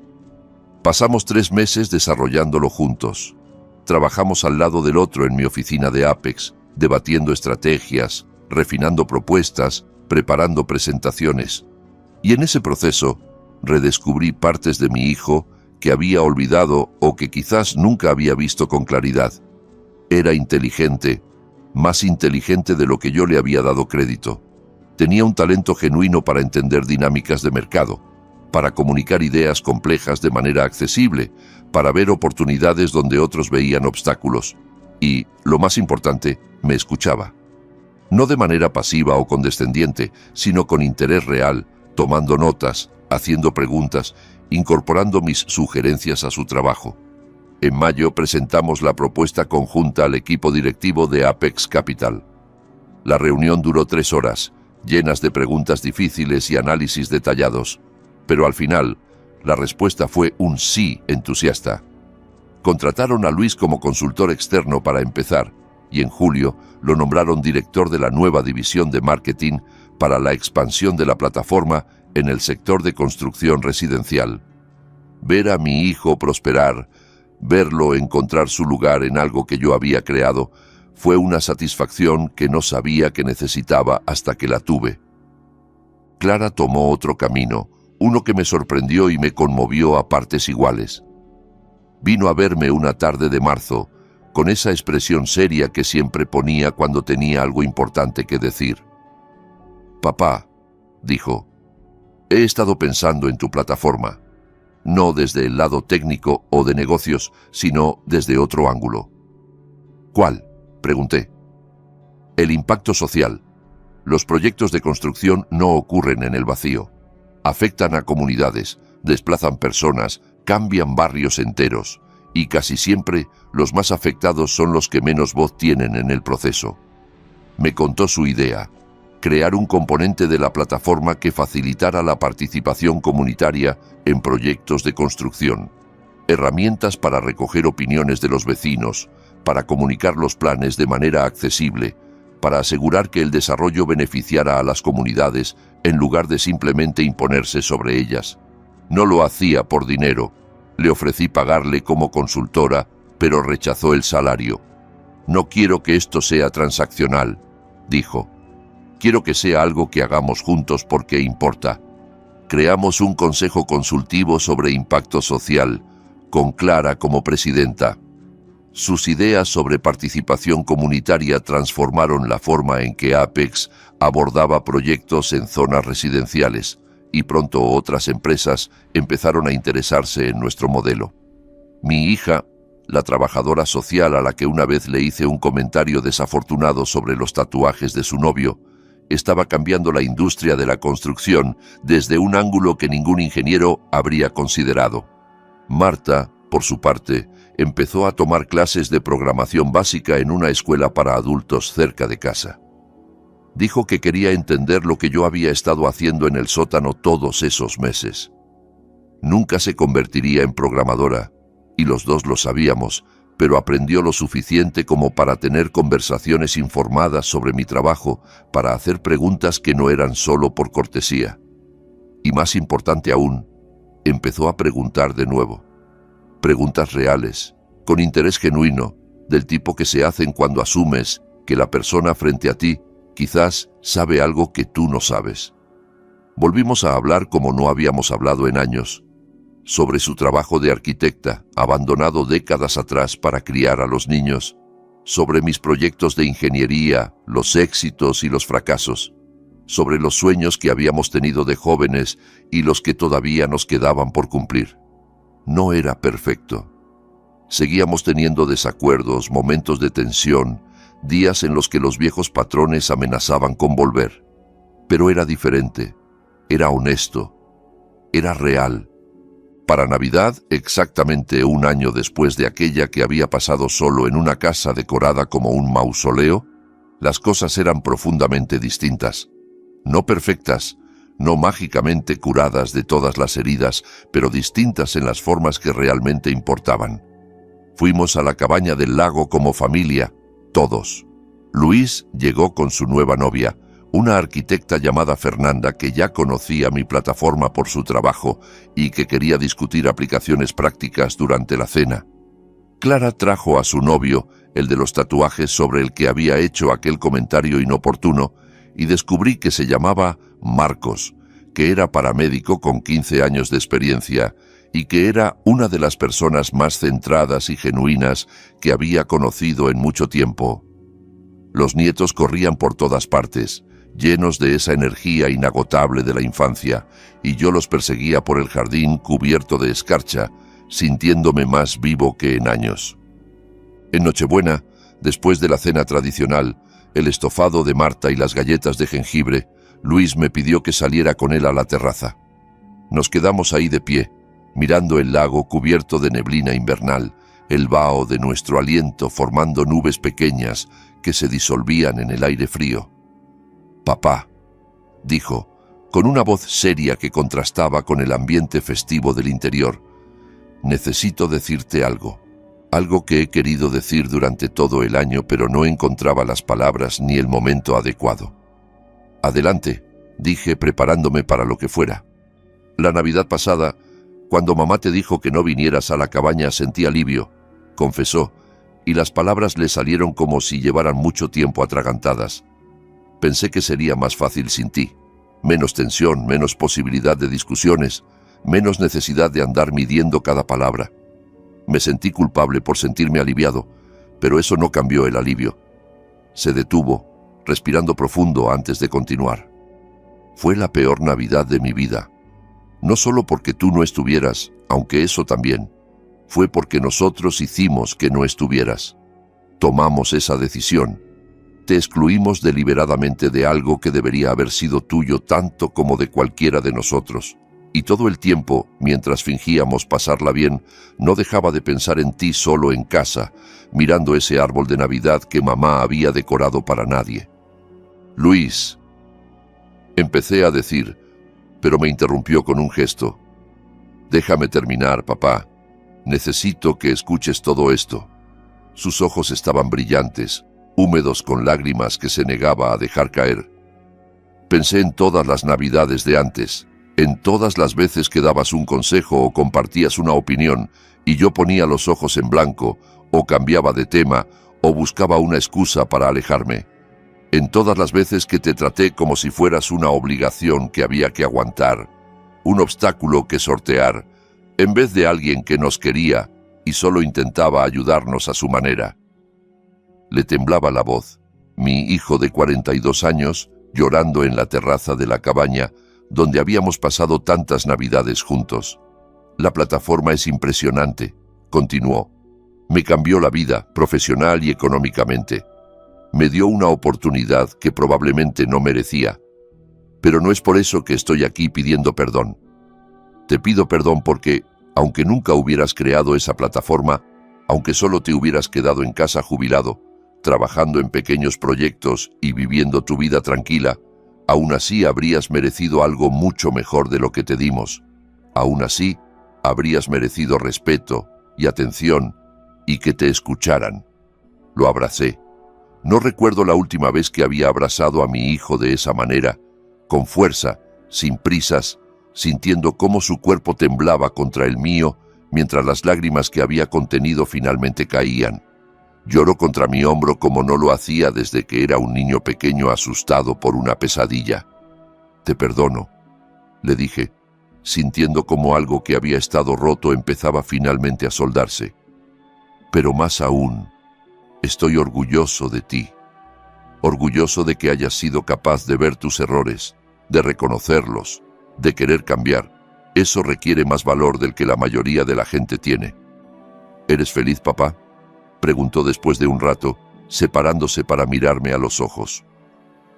Pasamos 3 meses desarrollándolo juntos. Trabajamos al lado del otro en mi oficina de Apex, debatiendo estrategias, refinando propuestas, preparando presentaciones. Y en ese proceso, redescubrí partes de mi hijo que había olvidado o que quizás nunca había visto con claridad. Era inteligente, más inteligente de lo que yo le había dado crédito. Tenía un talento genuino para entender dinámicas de mercado, para comunicar ideas complejas de manera accesible, para ver oportunidades donde otros veían obstáculos. Y, lo más importante, me escuchaba. No de manera pasiva o condescendiente, sino con interés real, tomando notas, haciendo preguntas, incorporando mis sugerencias a su trabajo. En mayo presentamos la propuesta conjunta al equipo directivo de Apex Capital. La reunión duró 3 horas, llenas de preguntas difíciles y análisis detallados, pero al final, la respuesta fue un sí entusiasta. Contrataron a Luis como consultor externo para empezar, y en julio lo nombraron director de la nueva división de marketing para la expansión de la plataforma en el sector de construcción residencial. Ver a mi hijo prosperar, verlo encontrar su lugar en algo que yo había creado, fue una satisfacción que no sabía que necesitaba hasta que la tuve. Clara tomó otro camino, uno que me sorprendió y me conmovió a partes iguales. Vino a verme una tarde de marzo, con esa expresión seria que siempre ponía cuando tenía algo importante que decir. «Papá», dijo, «he estado pensando en tu plataforma, no desde el lado técnico o de negocios, sino desde otro ángulo». «¿Cuál?», pregunté. «El impacto social. Los proyectos de construcción no ocurren en el vacío. Afectan a comunidades, desplazan personas, cambian barrios enteros, y casi siempre los más afectados son los que menos voz tienen en el proceso». Me contó su idea. crear un componente de la plataforma que facilitara la participación comunitaria en proyectos de construcción, herramientas para recoger opiniones de los vecinos, para comunicar los planes de manera accesible, para asegurar que el desarrollo beneficiara a las comunidades en lugar de simplemente imponerse sobre ellas. No lo hacía por dinero. Le ofrecí pagarle como consultora, pero rechazó el salario. No quiero que esto sea transaccional, dijo. Quiero que sea algo que hagamos juntos porque importa. Creamos un consejo consultivo sobre impacto social, con Clara como presidenta. Sus ideas sobre participación comunitaria transformaron la forma en que Apex abordaba proyectos en zonas residenciales, y pronto otras empresas empezaron a interesarse en nuestro modelo. Mi hija, la trabajadora social a la que una vez le hice un comentario desafortunado sobre los tatuajes de su novio, estaba cambiando la industria de la construcción desde un ángulo que ningún ingeniero habría considerado. Marta, por su parte, empezó a tomar clases de programación básica en una escuela para adultos cerca de casa. Dijo que quería entender lo que yo había estado haciendo en el sótano todos esos meses. Nunca se convertiría en programadora, y los dos lo sabíamos, pero aprendió lo suficiente como para tener conversaciones informadas sobre mi trabajo, para hacer preguntas que no eran solo por cortesía. Y más importante aún, empezó a preguntar de nuevo. Preguntas reales, con interés genuino, del tipo que se hacen cuando asumes que la persona frente a ti quizás sabe algo que tú no sabes. Volvimos a hablar como no habíamos hablado en años, sobre su trabajo de arquitecta, abandonado décadas atrás para criar a los niños, sobre mis proyectos de ingeniería, los éxitos y los fracasos, sobre los sueños que habíamos tenido de jóvenes y los que todavía nos quedaban por cumplir. No era perfecto. Seguíamos teniendo desacuerdos, momentos de tensión, días en los que los viejos patrones amenazaban con volver. Pero era diferente, era honesto, era real. Para Navidad, exactamente un año después de aquella que había pasado solo en una casa decorada como un mausoleo, las cosas eran profundamente distintas. No perfectas, no mágicamente curadas de todas las heridas, pero distintas en las formas que realmente importaban. Fuimos a la cabaña del lago como familia, todos. Luis llegó con su nueva novia, una arquitecta llamada Fernanda que ya conocía mi plataforma por su trabajo y que quería discutir aplicaciones prácticas durante la cena. Clara trajo a su novio, el de los tatuajes sobre el que había hecho aquel comentario inoportuno, y descubrí que se llamaba Marcos, que era paramédico con 15 años de experiencia y que era una de las personas más centradas y genuinas que había conocido en mucho tiempo. Los nietos corrían por todas partes, llenos de esa energía inagotable de la infancia, y yo los perseguía por el jardín cubierto de escarcha, sintiéndome más vivo que en años. En Nochebuena, después de la cena tradicional, el estofado de Marta y las galletas de jengibre, Luis me pidió que saliera con él a la terraza. Nos quedamos ahí de pie, mirando el lago cubierto de neblina invernal, el vaho de nuestro aliento formando nubes pequeñas que se disolvían en el aire frío. «Papá», dijo, con una voz seria que contrastaba con el ambiente festivo del interior, «necesito decirte algo. Algo que he querido decir durante todo el año, pero no encontraba las palabras ni el momento adecuado». «Adelante», dije preparándome para lo que fuera. «La Navidad pasada, cuando mamá te dijo que no vinieras a la cabaña, sentí alivio», confesó, y las palabras le salieron como si llevaran mucho tiempo atragantadas. «Pensé que sería más fácil sin ti. Menos tensión, menos posibilidad de discusiones, menos necesidad de andar midiendo cada palabra. Me sentí culpable por sentirme aliviado, pero eso no cambió el alivio». Se detuvo, respirando profundo antes de continuar. «Fue la peor Navidad de mi vida. No solo porque tú no estuvieras, aunque eso también. Fue porque nosotros hicimos que no estuvieras. Tomamos esa decisión. Te excluimos deliberadamente de algo que debería haber sido tuyo tanto como de cualquiera de nosotros. Y todo el tiempo, mientras fingíamos pasarla bien, no dejaba de pensar en ti solo en casa, mirando ese árbol de Navidad que mamá había decorado para nadie. Luis», Empecé a decir, pero me interrumpió con un gesto. Déjame terminar, papá. Necesito que escuches todo esto. Sus ojos estaban brillantes, húmedos con lágrimas que se negaba a dejar caer. Pensé en todas las Navidades de antes, en todas las veces que dabas un consejo o compartías una opinión y yo ponía los ojos en blanco, o cambiaba de tema, o buscaba una excusa para alejarme. En todas las veces que te traté como si fueras una obligación que había que aguantar, un obstáculo que sortear, en vez de alguien que nos quería y solo intentaba ayudarnos a su manera. Le temblaba la voz. Mi hijo de 42 años, llorando en la terraza de la cabaña, donde habíamos pasado tantas Navidades juntos. La plataforma es impresionante, continuó. Me cambió la vida, profesional y económicamente. Me dio una oportunidad que probablemente no merecía. Pero no es por eso que estoy aquí pidiendo perdón. Te pido perdón porque, aunque nunca hubieras creado esa plataforma, aunque solo te hubieras quedado en casa jubilado, trabajando en pequeños proyectos y viviendo tu vida tranquila, aún así habrías merecido algo mucho mejor de lo que te dimos. Aún así, habrías merecido respeto y atención y que te escucharan. Lo abracé. No recuerdo la última vez que había abrazado a mi hijo de esa manera, con fuerza, sin prisas, sintiendo cómo su cuerpo temblaba contra el mío mientras las lágrimas que había contenido finalmente caían. Lloró contra mi hombro como no lo hacía desde que era un niño pequeño asustado por una pesadilla. Te perdono, le dije, sintiendo como algo que había estado roto empezaba finalmente a soldarse. Pero más aún, estoy orgulloso de ti. Orgulloso de que hayas sido capaz de ver tus errores, de reconocerlos, de querer cambiar. Eso requiere más valor del que la mayoría de la gente tiene. ¿Eres feliz, papá?, preguntó después de un rato, separándose para mirarme a los ojos.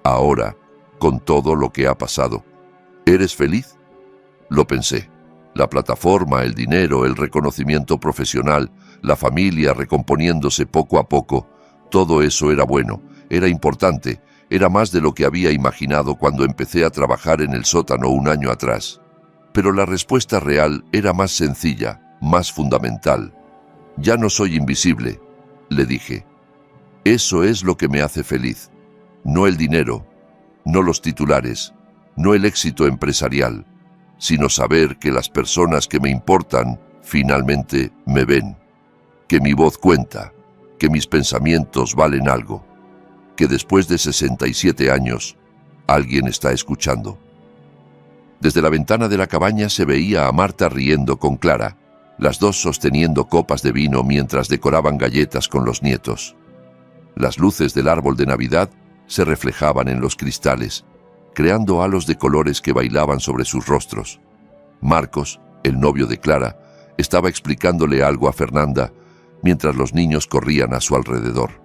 Ahora, con todo lo que ha pasado, ¿eres feliz? Lo pensé. La plataforma, el dinero, el reconocimiento profesional, la familia recomponiéndose poco a poco, todo eso era bueno, era importante, era más de lo que había imaginado cuando empecé a trabajar en el sótano un año atrás. Pero la respuesta real era más sencilla, más fundamental. Ya no soy invisible, le dije. Eso es lo que me hace feliz. No el dinero, no los titulares, no el éxito empresarial, sino saber que las personas que me importan finalmente me ven, que mi voz cuenta, que mis pensamientos valen algo, que después de 67 años alguien está escuchando. Desde la ventana de la cabaña se veía a Marta riendo con Clara, las dos sosteniendo copas de vino mientras decoraban galletas con los nietos. Las luces del árbol de Navidad se reflejaban en los cristales, creando halos de colores que bailaban sobre sus rostros. Marcos, el novio de Clara, estaba explicándole algo a Fernanda, mientras los niños corrían a su alrededor.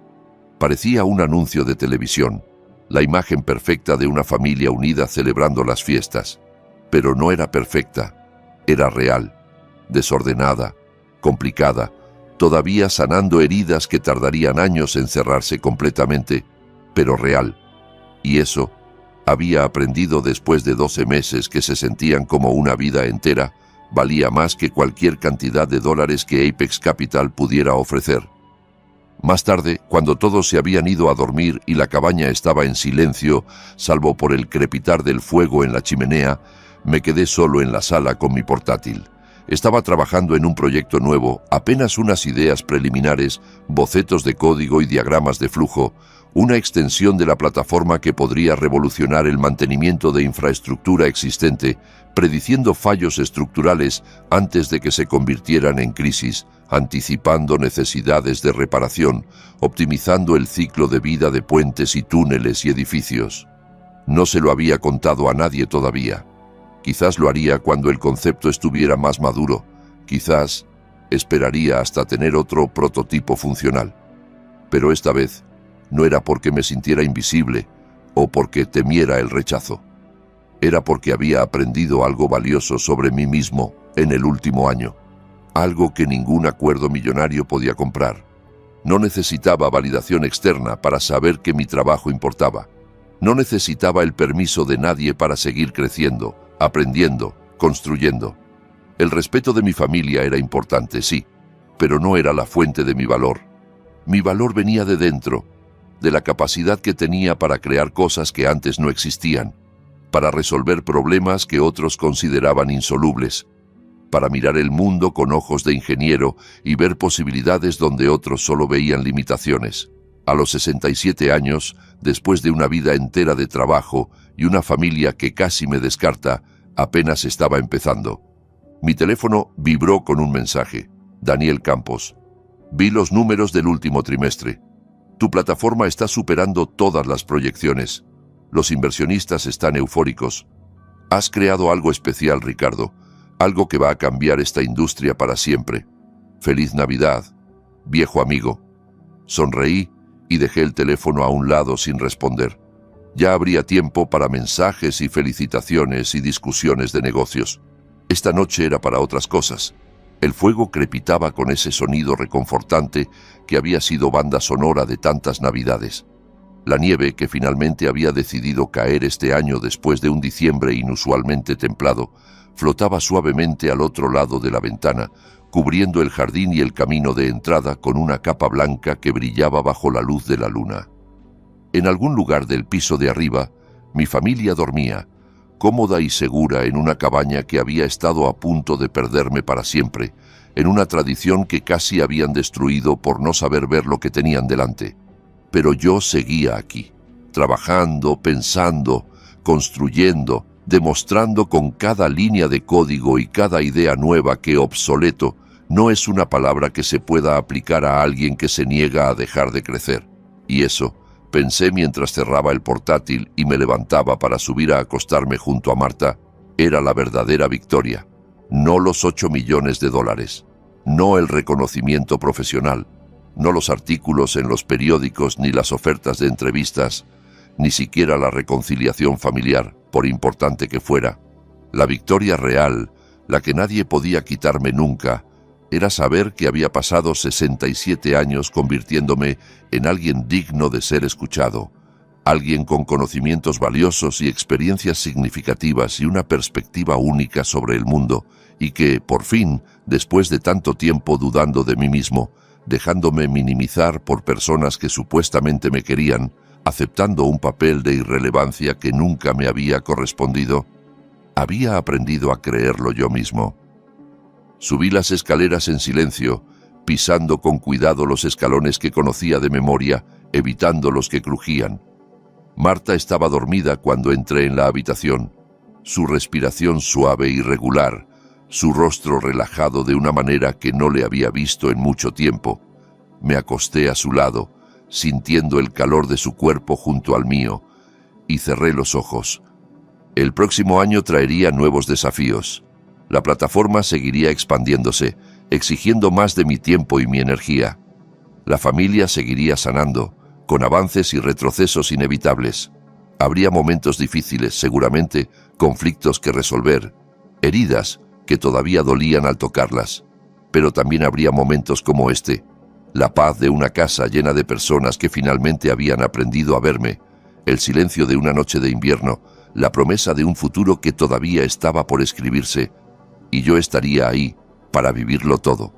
Parecía un anuncio de televisión, la imagen perfecta de una familia unida celebrando las fiestas. Pero no era perfecta, era real, desordenada, complicada, todavía sanando heridas que tardarían años en cerrarse completamente, pero real. Y eso había aprendido después de 12 meses que se sentían como una vida entera, valía más que cualquier cantidad de dólares que Apex Capital pudiera ofrecer. Más tarde, cuando todos se habían ido a dormir y la cabaña estaba en silencio, salvo por el crepitar del fuego en la chimenea, me quedé solo en la sala con mi portátil. Estaba trabajando en un proyecto nuevo, apenas unas ideas preliminares, bocetos de código y diagramas de flujo, una extensión de la plataforma que podría revolucionar el mantenimiento de infraestructura existente, prediciendo fallos estructurales antes de que se convirtieran en crisis, anticipando necesidades de reparación, optimizando el ciclo de vida de puentes y túneles y edificios. No se lo había contado a nadie todavía. Quizás lo haría cuando el concepto estuviera más maduro. Quizás esperaría hasta tener otro prototipo funcional. Pero esta vez no era porque me sintiera invisible o porque temiera el rechazo. Era porque había aprendido algo valioso sobre mí mismo en el último año. Algo que ningún acuerdo millonario podía comprar. No necesitaba validación externa para saber que mi trabajo importaba. No necesitaba el permiso de nadie para seguir creciendo, aprendiendo, construyendo. El respeto de mi familia era importante, sí, pero no era la fuente de mi valor. Mi valor venía de dentro, de la capacidad que tenía para crear cosas que antes no existían, para resolver problemas que otros consideraban insolubles, para mirar el mundo con ojos de ingeniero y ver posibilidades donde otros solo veían limitaciones. A los 67 años, después de una vida entera de trabajo y una familia que casi me descarta, apenas estaba empezando. Mi teléfono vibró con un mensaje. Daniel Campos. Vi los números del último trimestre. Tu plataforma está superando todas las proyecciones. Los inversionistas están eufóricos. Has creado algo especial, Ricardo. Algo que va a cambiar esta industria para siempre. Feliz Navidad, viejo amigo. Sonreí y dejé el teléfono a un lado sin responder. Ya habría tiempo para mensajes y felicitaciones y discusiones de negocios. Esta noche era para otras cosas. El fuego crepitaba con ese sonido reconfortante que había sido banda sonora de tantas Navidades. La nieve, que finalmente había decidido caer este año después de un diciembre inusualmente templado, flotaba suavemente al otro lado de la ventana, cubriendo el jardín y el camino de entrada con una capa blanca que brillaba bajo la luz de la luna. En algún lugar del piso de arriba, mi familia dormía, cómoda y segura en una cabaña que había estado a punto de perderme para siempre, en una tradición que casi habían destruido por no saber ver lo que tenían delante. Pero yo seguía aquí, trabajando, pensando, construyendo, demostrando con cada línea de código y cada idea nueva que obsoleto no es una palabra que se pueda aplicar a alguien que se niega a dejar de crecer. Y eso, pensé mientras cerraba el portátil y me levantaba para subir a acostarme junto a Marta, era la verdadera victoria. No los 8 millones de dólares, no el reconocimiento profesional, no los artículos en los periódicos ni las ofertas de entrevistas, ni siquiera la reconciliación familiar, por importante que fuera. La victoria real, la que nadie podía quitarme nunca, era saber que había pasado 67 años convirtiéndome en alguien digno de ser escuchado, alguien con conocimientos valiosos y experiencias significativas y una perspectiva única sobre el mundo, y que, por fin, después de tanto tiempo dudando de mí mismo, dejándome minimizar por personas que supuestamente me querían, aceptando un papel de irrelevancia que nunca me había correspondido, había aprendido a creerlo yo mismo. Subí las escaleras en silencio, pisando con cuidado los escalones que conocía de memoria, evitando los que crujían. Marta estaba dormida cuando entré en la habitación, su respiración suave y regular, su rostro relajado de una manera que no le había visto en mucho tiempo. Me acosté a su lado, sintiendo el calor de su cuerpo junto al mío, y cerré los ojos. El próximo año traería nuevos desafíos. La plataforma seguiría expandiéndose, exigiendo más de mi tiempo y mi energía. La familia seguiría sanando, con avances y retrocesos inevitables. Habría momentos difíciles, seguramente, conflictos que resolver, heridas que todavía dolían al tocarlas. Pero también habría momentos como este, la paz de una casa llena de personas que finalmente habían aprendido a verme, el silencio de una noche de invierno, la promesa de un futuro que todavía estaba por escribirse, y yo estaría ahí para vivirlo todo.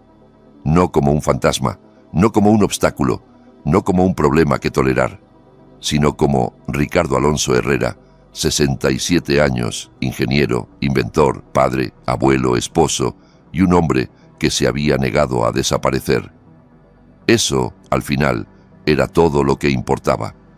No como un fantasma, no como un obstáculo, no como un problema que tolerar, sino como Ricardo Alonso Herrera, 67 años, ingeniero, inventor, padre, abuelo, esposo y un hombre que se había negado a desaparecer. Eso, al final, era todo lo que importaba.